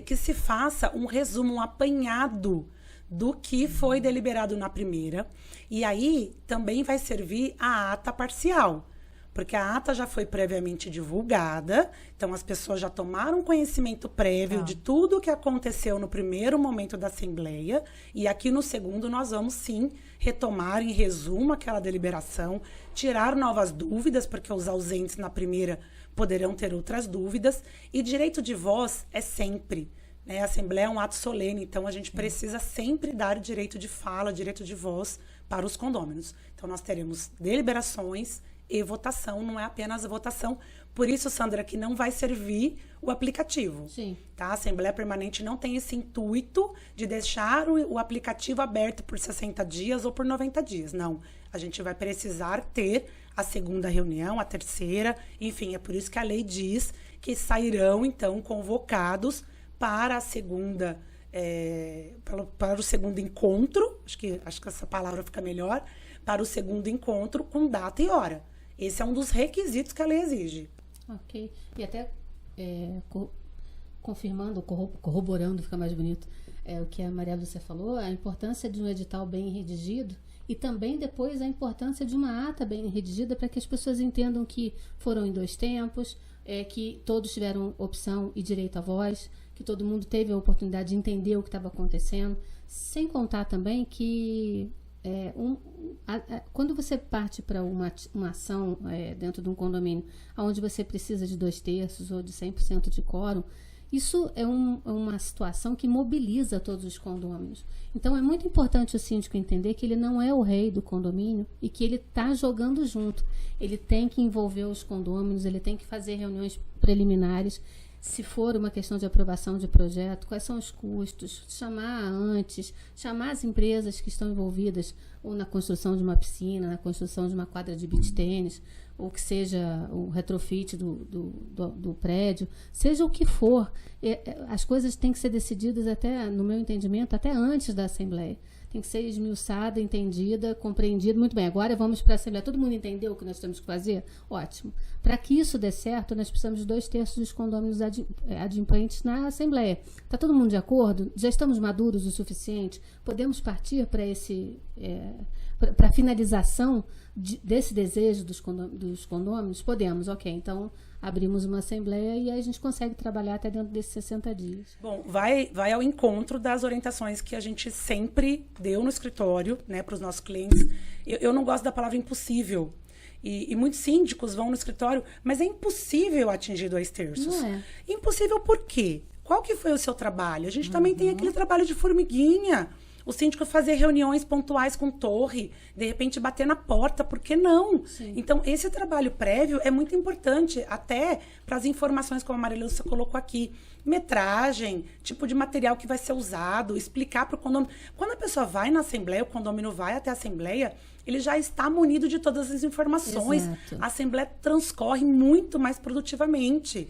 Que se faça um resumo, um apanhado do que foi deliberado na primeira, e aí também vai servir a ata parcial, porque a ata já foi previamente divulgada, então as pessoas já tomaram conhecimento prévio de tudo o que aconteceu no primeiro momento da assembleia, e aqui no segundo nós vamos sim retomar em resumo aquela deliberação, tirar novas dúvidas, porque os ausentes na primeira poderão ter outras dúvidas, e direito de voz é sempre, né? A assembleia é um ato solene, então a gente precisa sempre dar direito de fala, direito de voz para os condôminos. Então nós teremos deliberações e votação, não é apenas a votação. Por isso, Sandra, que não vai servir o aplicativo. Sim. Tá? A Assembleia Permanente não tem esse intuito de deixar o aplicativo aberto por 60 dias ou por 90 dias. Não. A gente vai precisar ter a segunda reunião, a terceira, enfim, é por isso que a lei diz que sairão, então, convocados para a segunda, para o segundo encontro, acho que essa palavra fica melhor, para o segundo encontro com data e hora. Esse é um dos requisitos que a lei exige. Ok. E até confirmando, corroborando, fica mais bonito, o que a Maria Lúcia falou, a importância de um edital bem redigido e também depois a importância de uma ata bem redigida para que as pessoas entendam que foram em 2 tempos, que todos tiveram opção e direito à voz, que todo mundo teve a oportunidade de entender o que estava acontecendo, sem contar também que quando você parte para uma ação dentro de um condomínio onde você precisa de 2/3 ou de 100% de quórum, isso é uma situação que mobiliza todos os condôminos. Então, é muito importante o síndico entender que ele não é o rei do condomínio e que ele está jogando junto. Ele tem que envolver os condôminos, ele tem que fazer reuniões preliminares. Se for uma questão de aprovação de projeto, quais são os custos, chamar antes, chamar as empresas que estão envolvidas ou na construção de uma piscina, na construção de uma quadra de beach tênis, ou que seja o retrofit do prédio, seja o que for, as coisas têm que ser decididas até, no meu entendimento, até antes da Assembleia. Tem que ser esmiuçada, entendida, compreendida. Muito bem, agora vamos para a Assembleia. Todo mundo entendeu o que nós temos que fazer? Ótimo. Para que isso dê certo, nós precisamos de 2/3 dos condôminos adimplentes na Assembleia. Está todo mundo de acordo? Já estamos maduros o suficiente? Podemos partir para para a finalização desse desejo dos condôminos? Podemos, ok. Então, abrimos uma assembleia e aí a gente consegue trabalhar até dentro desses 60 dias. Bom, vai ao encontro das orientações que a gente sempre deu no escritório, né, para os nossos clientes. Eu não gosto da palavra impossível. E muitos síndicos vão no escritório, mas é impossível atingir 2/3. Não é. Impossível por quê? Qual que foi o seu trabalho? A gente também tem aquele trabalho de formiguinha. O síndico fazer reuniões pontuais com torre, de repente bater na porta, por que não? Sim. Então, esse trabalho prévio é muito importante, até para as informações, como a Maria Lúcia colocou aqui. Metragem, tipo de material que vai ser usado, explicar para o condomínio. Quando a pessoa vai na Assembleia, o condomínio vai até a Assembleia, ele já está munido de todas as informações. Exato. A Assembleia transcorre muito mais produtivamente.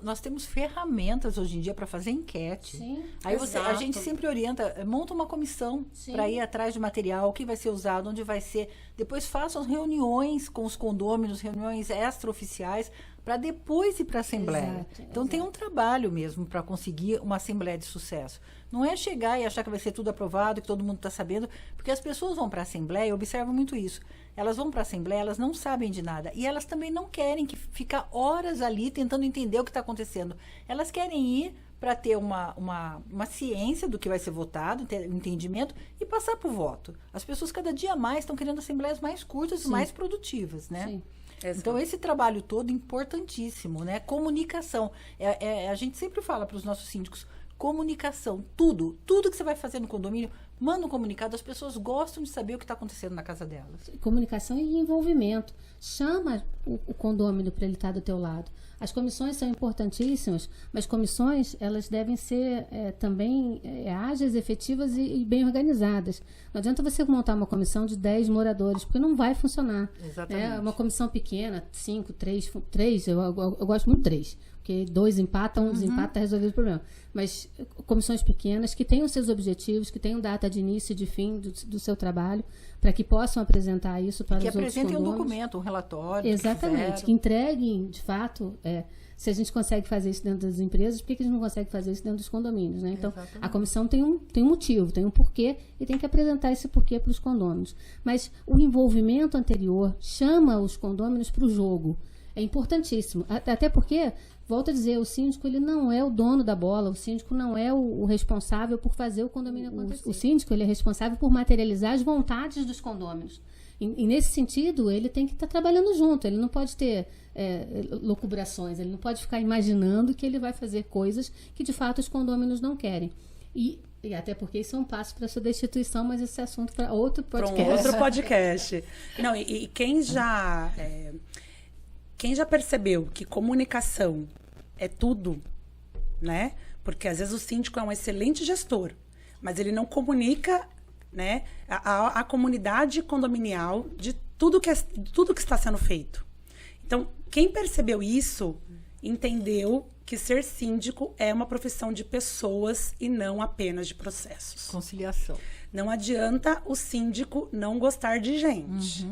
Nós temos ferramentas hoje em dia para fazer enquete. Sim, Aí a exato. gente sempre orienta, monta uma comissão para ir atrás de material, o que vai ser usado, onde vai ser. Depois façam reuniões com os condôminos, reuniões extraoficiais, para depois ir para a Assembleia. Então tem um trabalho mesmo para conseguir uma Assembleia de sucesso. Não é chegar e achar que vai ser tudo aprovado, que todo mundo está sabendo, porque as pessoas vão para a Assembleia, eu observo muito isso. Elas vão para a Assembleia, elas não sabem de nada. E elas também não querem ficar horas ali tentando entender o que está acontecendo. Elas querem ir para ter uma ciência do que vai ser votado, ter um entendimento e passar para o voto. As pessoas cada dia mais estão querendo assembleias mais curtas e mais produtivas, né? Sim. Então, esse trabalho todo importantíssimo, né? Comunicação. A gente sempre fala para os nossos síndicos, comunicação, tudo que você vai fazer no condomínio, manda um comunicado, as pessoas gostam de saber o que está acontecendo na casa delas. Comunicação e envolvimento. Chama o condômino para ele estar do teu lado. As comissões são importantíssimas, mas comissões, elas devem ser também ágeis, efetivas e bem organizadas. Não adianta você montar uma comissão de 10 moradores, porque não vai funcionar. Exatamente. Né? Uma comissão pequena, 5, 3, eu gosto muito de 3, porque 2 empatam, um desempata, está resolvido o problema. Mas comissões pequenas que tenham seus objetivos, que tenham data de início e de fim do seu trabalho, para que possam apresentar isso para os outros condôminos. Que apresentem um documento, um relatório. Exatamente, que entreguem, de fato, se a gente consegue fazer isso dentro das empresas, por que a gente não consegue fazer isso dentro dos condomínios, né? Então, exatamente. A comissão tem um motivo, tem um porquê, e tem que apresentar esse porquê para os condôminos. Mas o envolvimento anterior chama os condôminos para o jogo. É importantíssimo, até porque, volto a dizer, o síndico ele não é o dono da bola, o síndico não é o responsável por fazer o condomínio acontecer. O síndico ele é responsável por materializar as vontades dos condôminos. E nesse sentido, ele tem que estar trabalhando junto, ele não pode ter locubrações, ele não pode ficar imaginando que ele vai fazer coisas que de fato os condôminos não querem. E até porque isso é um passo para a sua destituição, mas esse é assunto para outro podcast. Para um outro podcast. Não, e quem já percebeu que comunicação é tudo, né? Porque às vezes o síndico é um excelente gestor, mas ele não comunica, né, a comunidade condominial de tudo que está sendo feito. Então, quem percebeu isso, entendeu que ser síndico é uma profissão de pessoas e não apenas de processos. Conciliação. Não adianta o síndico não gostar de gente.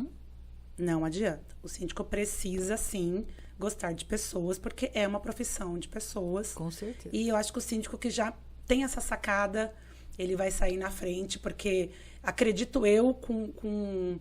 Não adianta. O síndico precisa, sim, gostar de pessoas, porque é uma profissão de pessoas. Com certeza. E eu acho que o síndico que já tem essa sacada, ele vai sair na frente, porque acredito eu com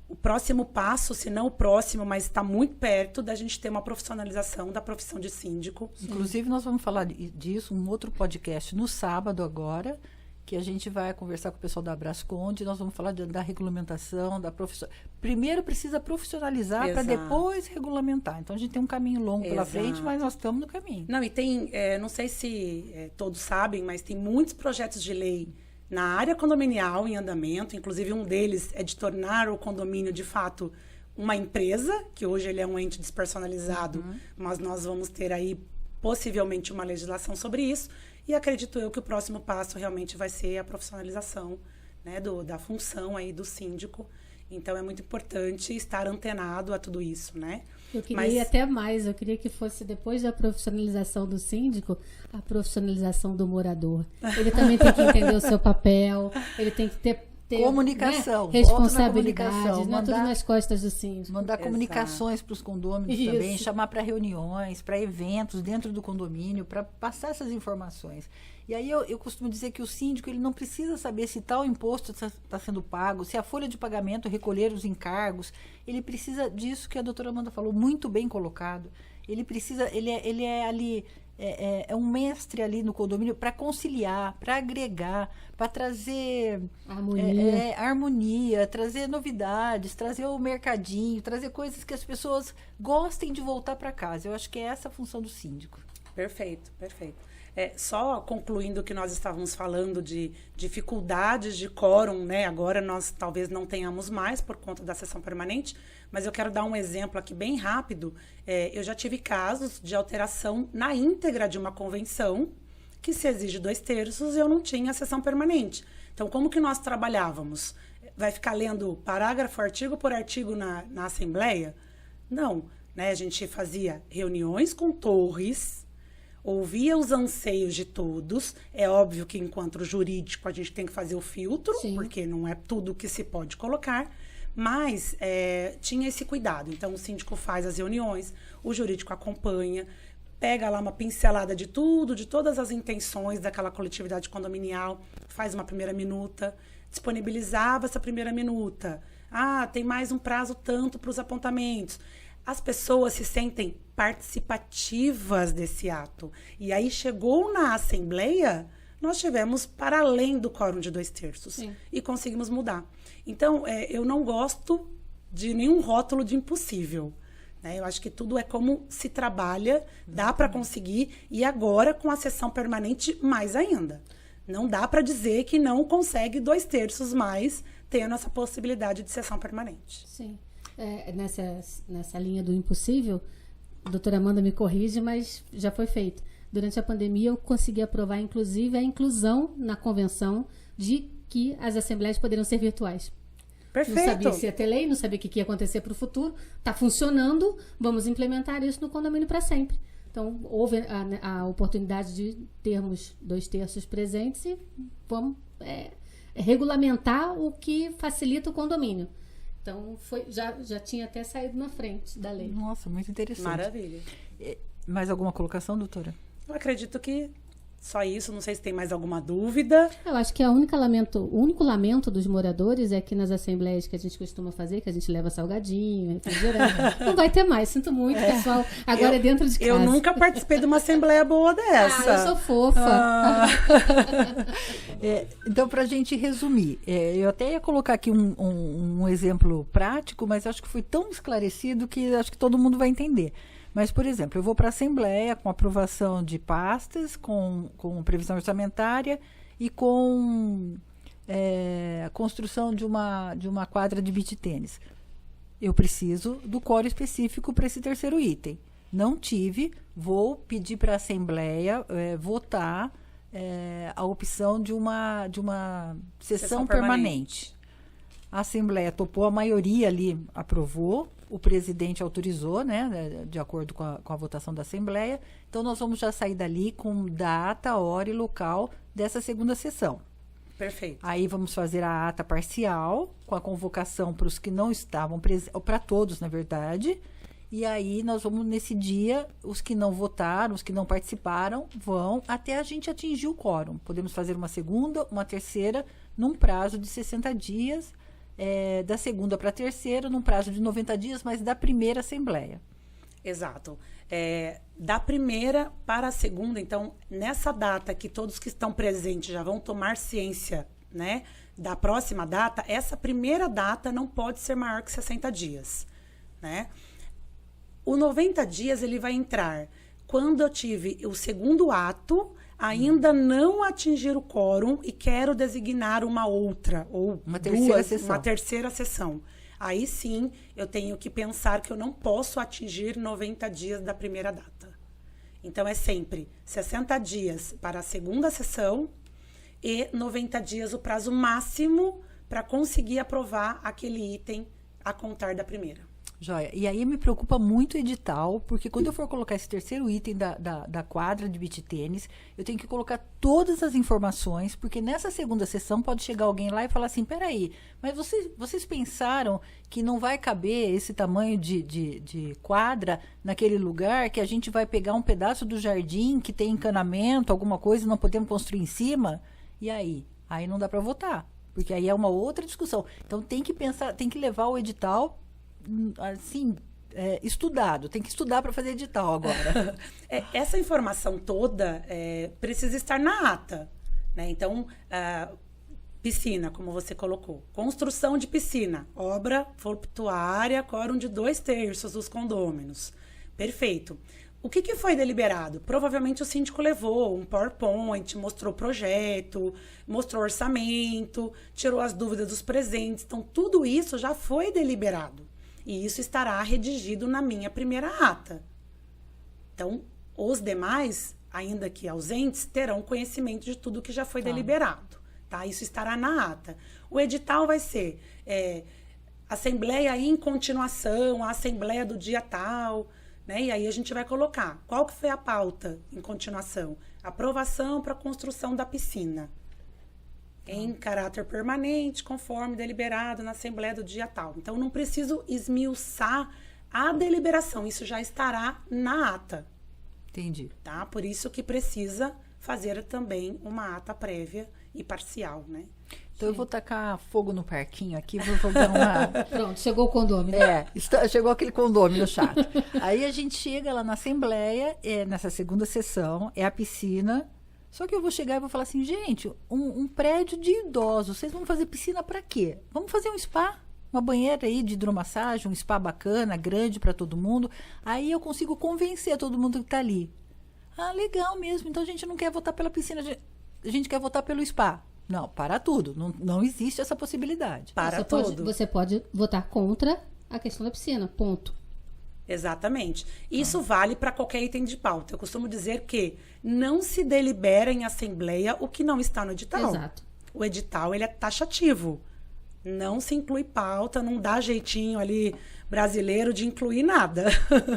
o próximo passo, se não o próximo, mas está muito perto da gente ter uma profissionalização da profissão de síndico. Inclusive, nós vamos falar disso, um outro podcast no sábado agora, que a gente vai conversar com o pessoal da Brasconde, nós vamos falar da regulamentação, da profissão. Primeiro precisa profissionalizar para depois regulamentar. Então, a gente tem um caminho longo pela frente, mas nós estamos no caminho. Não, e tem, não sei se todos sabem, mas tem muitos projetos de lei na área condominial em andamento, inclusive um deles é de tornar o condomínio, de fato, uma empresa, que hoje ele é um ente despersonalizado, mas nós vamos ter aí, possivelmente, uma legislação sobre isso. E acredito eu que o próximo passo realmente vai ser a profissionalização, né, da função aí do síndico. Então, é muito importante estar antenado a tudo isso, né? Eu queria ir até mais, eu queria que fosse, depois da profissionalização do síndico, a profissionalização do morador. Ele também tem que entender o seu papel, ele tem que ter comunicação, né, responsabilidade, não é tudo nas costas do síndico. Mandar comunicações para os condôminos também, chamar para reuniões, para eventos dentro do condomínio, para passar essas informações. E aí eu costumo dizer que o síndico ele não precisa saber se tal imposto está sendo pago, se a folha de pagamento recolher os encargos. Ele precisa disso que a doutora Amanda falou, muito bem colocado. Ele precisa, ele é ali... É um mestre ali no condomínio para conciliar, para agregar, para trazer harmonia, trazer novidades, trazer o mercadinho, trazer coisas que as pessoas gostem de voltar para casa. Eu acho que é essa a função do síndico. Perfeito, perfeito. Só concluindo o que nós estávamos falando de dificuldades de quórum, né? Agora nós talvez não tenhamos mais por conta da sessão permanente, mas eu quero dar um exemplo aqui bem rápido. Eu já tive casos de alteração na íntegra de uma convenção que se exige 2/3 e eu não tinha sessão permanente. Então, como que nós trabalhávamos? Vai ficar lendo parágrafo, artigo por artigo na Assembleia? Não, né? A gente fazia reuniões com torres, ouvia os anseios de todos. É óbvio que, enquanto jurídico, a gente tem que fazer o filtro, sim, porque não é tudo que se pode colocar, mas tinha esse cuidado. Então, o síndico faz as reuniões, o jurídico acompanha, pega lá uma pincelada de tudo, de todas as intenções daquela coletividade condominial, faz uma primeira minuta, disponibilizava essa primeira minuta. Tem mais um prazo tanto para os apontamentos. As pessoas se sentem participativas desse ato. E aí chegou na Assembleia, nós tivemos para além do quórum de 2/3 e conseguimos mudar. Então, eu não gosto de nenhum rótulo de impossível, né? Eu acho que tudo é como se trabalha, dá para conseguir, e agora com a sessão permanente mais ainda. Não dá para dizer que não consegue 2/3 mais tendo essa possibilidade de sessão permanente. Sim. Nessa linha do impossível, a doutora Amanda me corrige, mas já foi feito. Durante a pandemia, eu consegui aprovar, inclusive, a inclusão na convenção de que as assembleias poderiam ser virtuais. Perfeito. Não sabia se ia ter lei, não sabia o que ia acontecer para o futuro. Está funcionando, vamos implementar isso no condomínio para sempre. Então, houve a oportunidade de termos 2/3 presentes e vamos regulamentar o que facilita o condomínio. Então, já tinha até saído na frente da lei. Nossa, muito interessante. Maravilha. Mais alguma colocação, doutora? Eu acredito que só isso, não sei se tem mais alguma dúvida. Eu acho que o único lamento dos moradores é que nas assembleias que a gente costuma fazer, que a gente leva salgadinho, refrigerante, não vai ter mais, sinto muito, pessoal. Agora é dentro de casa. Eu nunca participei de uma assembleia boa dessa. Eu sou fofa. Então, para a gente resumir, eu até ia colocar aqui um exemplo prático, mas acho que foi tão esclarecido que acho que todo mundo vai entender. Mas, por exemplo, eu vou para a Assembleia com aprovação de pastas, com previsão orçamentária e com a construção de uma quadra de beach tênis. Eu preciso do quórum específico para esse terceiro item. Não tive, vou pedir para a Assembleia votar a opção de uma sessão permanente. A Assembleia topou, a maioria ali aprovou, o presidente autorizou, né, de acordo com a votação da Assembleia. Então, nós vamos já sair dali com data, hora e local dessa segunda sessão. Perfeito. Aí vamos fazer a ata parcial, com a convocação para os que não estavam presentes, ou para todos, na verdade. E aí nós vamos, nesse dia, os que não votaram, os que não participaram, vão até a gente atingir o quórum. Podemos fazer uma segunda, uma terceira, num prazo de 60 dias, da segunda para a terceira, num prazo de 90 dias, mas da primeira Assembleia. Exato. Da primeira para a segunda, então, nessa data que todos que estão presentes já vão tomar ciência, né, da próxima data, essa primeira data não pode ser maior que 60 dias, né? O 90 dias, ele vai entrar quando eu tive o segundo ato, ainda não atingir o quórum e quero designar uma outra, ou uma terceira sessão. Aí sim, eu tenho que pensar que eu não posso atingir 90 dias da primeira data. Então, é sempre 60 dias para a segunda sessão e 90 dias o prazo máximo para conseguir aprovar aquele item a contar da primeira. Joia. E aí me preocupa muito o edital, porque quando eu for colocar esse terceiro item da quadra de beach tênis, eu tenho que colocar todas as informações, porque nessa segunda sessão pode chegar alguém lá e falar assim, peraí, mas vocês pensaram que não vai caber esse tamanho de quadra naquele lugar, que a gente vai pegar um pedaço do jardim que tem encanamento, alguma coisa, e não podemos construir em cima? E aí? Aí não dá para votar, porque aí é uma outra discussão. Então tem que pensar, tem que levar o edital assim, estudado. Tem que estudar para fazer edital agora. Essa informação toda precisa estar na ata, né? Então, piscina, como você colocou. Construção de piscina. Obra portuária, quórum de 2/3 dos condôminos. Perfeito. O que foi deliberado? Provavelmente o síndico levou um PowerPoint, mostrou o projeto, mostrou o orçamento, tirou as dúvidas dos presentes. Então, tudo isso já foi deliberado. E isso estará redigido na minha primeira ata. Então, os demais, ainda que ausentes, terão conhecimento de tudo que já foi deliberado. Tá? Isso estará na ata. O edital vai ser assembleia em continuação, a assembleia do dia tal, né? E aí a gente vai colocar qual que foi a pauta em continuação. Aprovação para a construção da piscina. Em caráter permanente, conforme deliberado na Assembleia do dia tal. Então, não preciso esmiuçar a deliberação. Isso já estará na ata. Entendi. Tá? Por isso que precisa fazer também uma ata prévia e parcial, né? Então, eu vou tacar fogo no parquinho aqui, vou jogar uma... Pronto, chegou o condômino. Chegou aquele condômino chato. Aí a gente chega lá na Assembleia, nessa segunda sessão, é a piscina... Só que eu vou chegar e vou falar assim, gente, um prédio de idosos, vocês vão fazer piscina para quê? Vamos fazer um spa, uma banheira aí de hidromassagem, um spa bacana, grande para todo mundo. Aí eu consigo convencer todo mundo que está ali. Ah, legal mesmo, então a gente não quer votar pela piscina, a gente quer votar pelo spa. Não, para tudo, não existe essa possibilidade. Você pode votar contra a questão da piscina, ponto. Exatamente. Isso vale para qualquer item de pauta. Eu costumo dizer que não se delibera em assembleia o que não está no edital. Exato. O edital, ele é taxativo. Não se inclui pauta, não dá jeitinho ali brasileiro de incluir nada.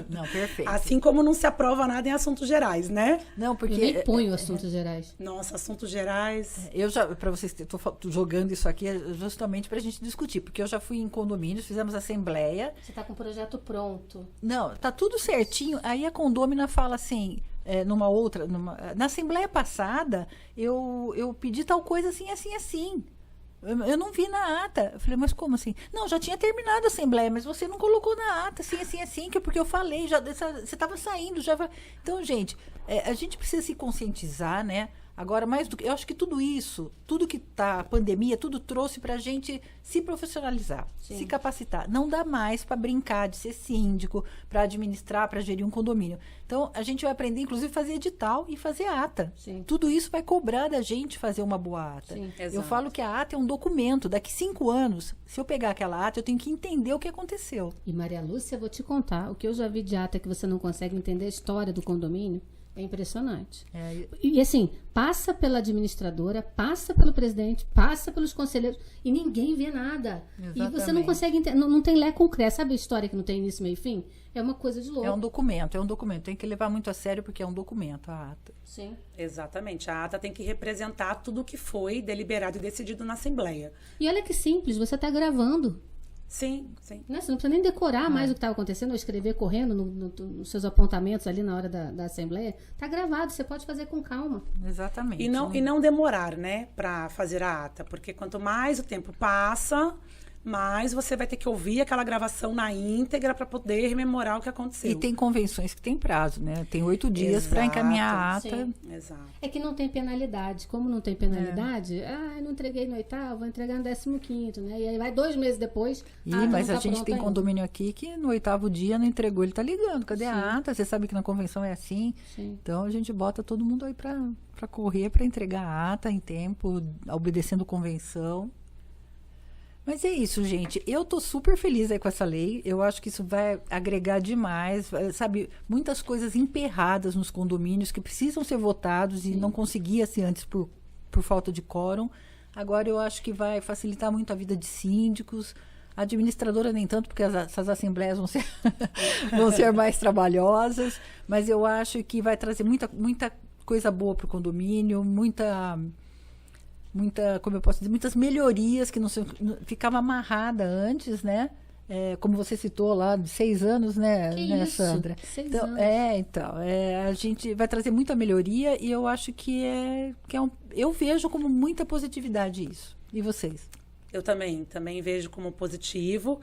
Não, perfeito. Assim como não se aprova nada em assuntos gerais, né? Não, porque... Eu nem ponho assuntos gerais. Nossa, assuntos gerais... Eu já, para vocês, estou jogando isso aqui justamente para a gente discutir, porque eu já fui em condomínios, fizemos assembleia... Você está com o projeto pronto. Não, tá tudo certinho. Aí a condômina fala assim... na assembleia passada, eu pedi tal coisa assim, assim, assim. Eu não vi na ata. Eu falei, mas como assim? Não, já tinha terminado a assembleia, mas você não colocou na ata, assim, assim, assim, que é porque eu falei, você estava saindo, já vai... Então, gente, a gente precisa se conscientizar, né? Agora, mais do que... Eu acho que tudo isso, tudo que tá, a pandemia, tudo trouxe pra gente se profissionalizar, se capacitar. Não dá mais para brincar de ser síndico, para administrar, para gerir um condomínio. Então, a gente vai aprender, inclusive, a fazer edital e fazer ata. Sim. Tudo isso vai cobrar da gente fazer uma boa ata. Sim, eu falo que a ata é um documento. Daqui 5 anos, se eu pegar aquela ata, eu tenho que entender o que aconteceu. E, Maria Lúcia, eu vou te contar. O que eu já vi de ata que você não consegue entender a história do condomínio, é impressionante. E assim, passa pela administradora, passa pelo presidente, passa pelos conselheiros e ninguém vê nada. Exatamente. E você não consegue entender, não tem lé concreto. Sabe a história que não tem início, meio e fim? É uma coisa de louco. É um documento. Tem que levar muito a sério porque é um documento, a ata. Sim. Exatamente. A ata tem que representar tudo o que foi deliberado e decidido na Assembleia. E olha que simples, você está gravando. Sim, sim. Né? Você não precisa nem decorar mais o que estava acontecendo ou escrever correndo nos seus apontamentos ali na hora da Assembleia. Está gravado, você pode fazer com calma. Exatamente. E não demorar, né, para fazer a ata. Porque quanto mais o tempo passa, mais você vai ter que ouvir aquela gravação na íntegra para poder rememorar o que aconteceu. E tem convenções que tem prazo, né? Tem 8 dias para encaminhar a ata. Sim. Exato. É que não tem penalidade. Como não tem penalidade, eu não entreguei no 8º, vou entregar no 15º, né? E aí vai 2 meses depois. Mas a gente tem condomínio aqui que no 8º dia não entregou, ele tá ligando. Cadê a ata? Você sabe que na convenção é assim. Sim. Então a gente bota todo mundo aí para correr, para entregar a ata em tempo, obedecendo convenção. Mas é isso, gente. Eu tô super feliz aí com essa lei. Eu acho que isso vai agregar demais, sabe? Muitas coisas emperradas nos condomínios que precisam ser votados e não conseguia-se antes por falta de quórum. Agora eu acho que vai facilitar muito a vida de síndicos. A administradora nem tanto, porque essas assembleias vão ser, vão ser mais trabalhosas, mas eu acho que vai trazer muita coisa boa para o condomínio, como eu posso dizer, muitas melhorias que não ficava amarrada antes, né? Como você citou lá, de 6 anos, né, Sandra? 6 anos. A gente vai trazer muita melhoria e eu acho que eu vejo como muita positividade isso. E vocês? Eu também vejo como positivo.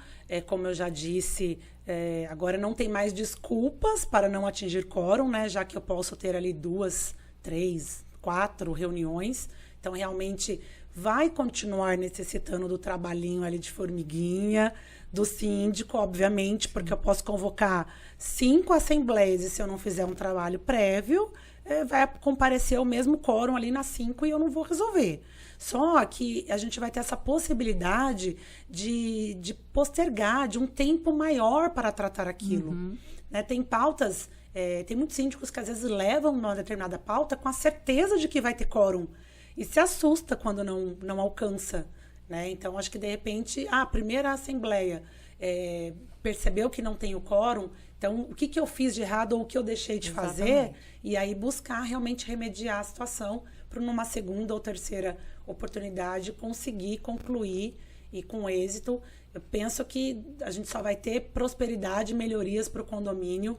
Como eu já disse, agora não tem mais desculpas para não atingir quórum, né? Já que eu posso ter ali 2, 3, 4 reuniões. Então, realmente, vai continuar necessitando do trabalhinho ali de formiguinha, do síndico, obviamente, porque eu posso convocar 5 assembleias e se eu não fizer um trabalho prévio, vai comparecer o mesmo quórum ali nas 5 e eu não vou resolver. Só que a gente vai ter essa possibilidade de postergar, de um tempo maior para tratar aquilo. Né? Tem pautas, tem muitos síndicos que às vezes levam uma determinada pauta com a certeza de que vai ter quórum e se assusta quando não alcança. Né? Então, acho que de repente, a primeira assembleia percebeu que não tem o quórum, então o que eu fiz de errado ou o que eu deixei de fazer, e aí buscar realmente remediar a situação para numa segunda ou terceira oportunidade conseguir concluir e com êxito. Eu penso que a gente só vai ter prosperidade e melhorias para o condomínio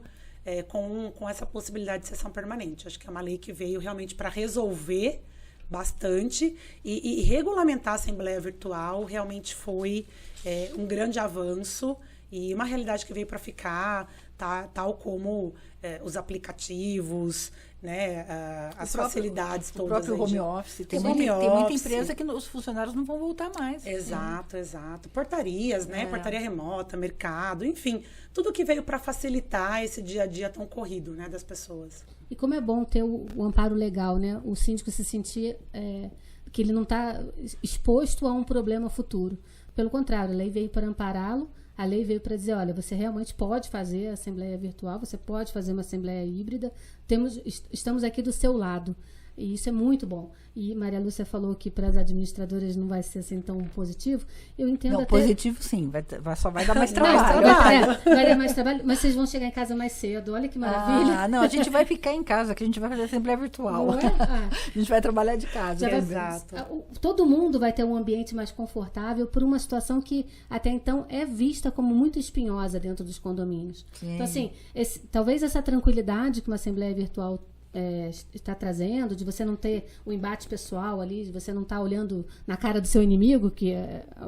com essa possibilidade de sessão permanente. Acho que é uma lei que veio realmente para resolver bastante e regulamentar a Assembleia Virtual realmente foi um grande avanço e uma realidade que veio para ficar, tal como os aplicativos, né, as facilidades todas. O próprio home office. Tem muita empresa que os funcionários não vão voltar mais. Exato. Portarias, né? Portaria remota, mercado, enfim. Tudo que veio para facilitar esse dia a dia tão corrido, né, das pessoas. E como é bom ter o amparo legal, né? O síndico se sentir que ele não está exposto a um problema futuro. Pelo contrário, a lei veio para ampará-lo. A lei veio para dizer, olha, você realmente pode fazer a assembleia virtual, você pode fazer uma assembleia híbrida, estamos aqui do seu lado. E isso é muito bom. E Maria Lúcia falou que para as administradoras não vai ser assim tão positivo. Eu entendo não, até... positivo sim, só vai dar mais trabalho. Vai dar mais trabalho, mas vocês vão chegar em casa mais cedo. Olha que maravilha. Não, a gente vai ficar em casa, que a gente vai fazer assembleia virtual. A gente vai trabalhar de casa. Exato. Todo mundo vai ter um ambiente mais confortável por uma situação que até então é vista como muito espinhosa dentro dos condomínios. Sim. Então, assim, talvez essa tranquilidade que uma assembleia virtual está trazendo, de você não ter o embate pessoal ali, de você não estar olhando na cara do seu inimigo, que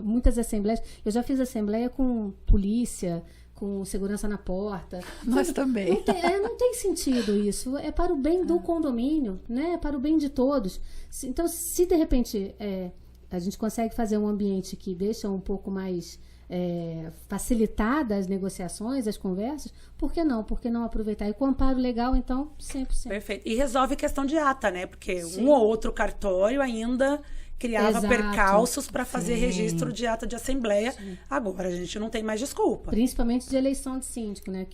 muitas assembleias... Eu já fiz assembleia com polícia, com segurança na porta. Nós também. Não tem sentido isso. É para o bem do condomínio, né? É para o bem de todos. Então, se de repente a gente consegue fazer um ambiente que deixa um pouco mais... facilitada as negociações, as conversas, por que não? Por que não aproveitar? E com amparo legal, então, 100%. Perfeito. E resolve questão de ata, né? Porque um ou outro cartório ainda criava percalços para fazer registro de ata de assembleia. Sim. Agora, a gente não tem mais desculpa. Principalmente de eleição de síndico, né?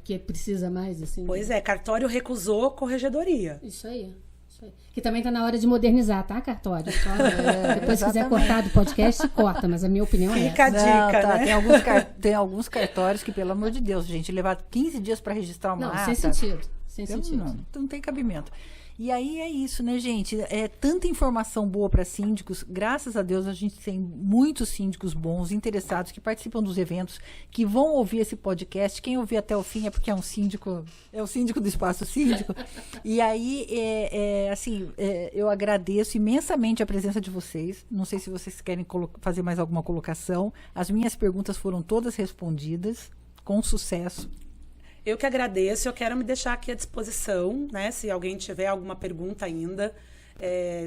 Que precisa mais, assim. Pois cartório recusou corregedoria. Isso aí. Que também está na hora de modernizar, tá, cartório? Depois, se quiser cortar do podcast, corta, mas a minha opinião é essa. Fica a dica, né? Tem alguns cartórios que, pelo amor de Deus, gente, levar 15 dias para registrar uma ata. Sem sentido. Sem sentido. Não tem cabimento. E aí é isso, né, gente? É tanta informação boa para síndicos. Graças a Deus a gente tem muitos síndicos bons, interessados, que participam dos eventos, que vão ouvir esse podcast. Quem ouvir até o fim é porque é um síndico, o síndico do Espaço Síndico. E aí, eu agradeço imensamente a presença de vocês. Não sei se vocês querem fazer mais alguma colocação. As minhas perguntas foram todas respondidas, com sucesso. Eu que agradeço, eu quero me deixar aqui à disposição, né? Se alguém tiver alguma pergunta ainda,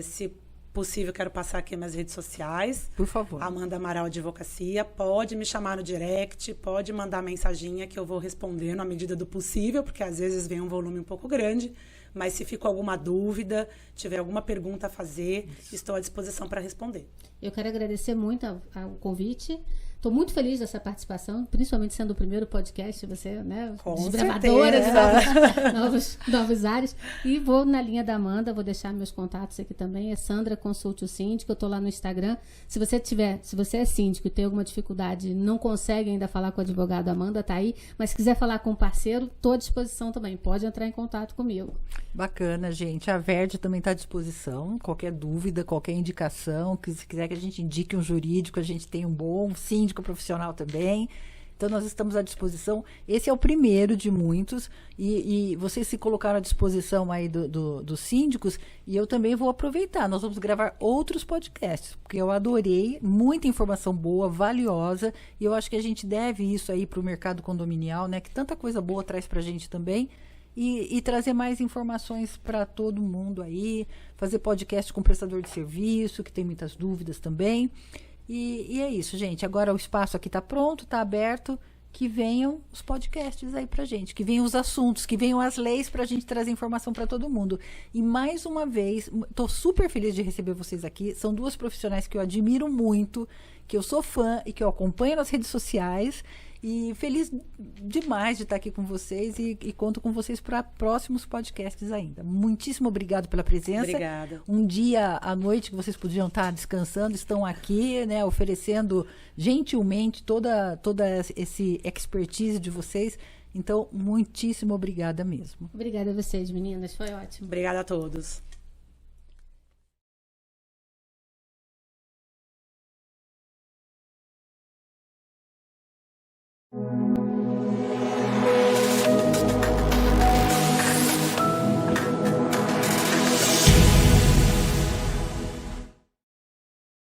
se possível, quero passar aqui nas redes sociais. Por favor. Amanda Amaral Advocacia, pode me chamar no direct, pode mandar mensaginha que eu vou respondendo à medida do possível, porque às vezes vem um volume um pouco grande, mas se ficou alguma dúvida, tiver alguma pergunta a fazer, estou à disposição para responder. Eu quero agradecer muito ao convite. Estou muito feliz dessa participação, principalmente sendo o primeiro podcast, você, né? Com Desbravadora certeza. de novos áreas. E vou na linha da Amanda, vou deixar meus contatos aqui também. É Sandra Consulte o Síndico, eu estou lá no Instagram. Se você é síndico e tem alguma dificuldade, não consegue ainda falar com o advogado, Amanda tá aí, mas se quiser falar com um parceiro, estou à disposição também. Pode entrar em contato comigo. Bacana, gente. A Verde também está à disposição. Qualquer dúvida, qualquer indicação, que se quiser que a gente indique um jurídico, a gente tem um bom síndico profissional também. Então, nós estamos à disposição. Esse é o primeiro de muitos. E vocês se colocaram à disposição aí dos síndicos. E eu também vou aproveitar. Nós vamos gravar outros podcasts. Porque eu adorei. Muita informação boa, valiosa. E eu acho que a gente deve isso aí para o mercado condominial, né? Que tanta coisa boa traz para a gente também. E trazer mais informações para todo mundo aí. Fazer podcast com prestador de serviço, que tem muitas dúvidas também. E é isso, gente. Agora o espaço aqui está pronto, está aberto. Que venham os podcasts aí pra gente, que venham os assuntos, que venham as leis pra gente trazer informação para todo mundo. E mais uma vez, tô super feliz de receber vocês aqui. São duas profissionais que eu admiro muito, que eu sou fã e que eu acompanho nas redes sociais. E feliz demais de estar aqui com vocês e conto com vocês para próximos podcasts ainda. Muitíssimo obrigado pela presença. Obrigada. Um dia à noite que vocês podiam estar descansando, estão aqui, né, oferecendo gentilmente toda esse expertise de vocês. Então, muitíssimo obrigada mesmo. Obrigada a vocês, meninas. Foi ótimo. Obrigada a todos.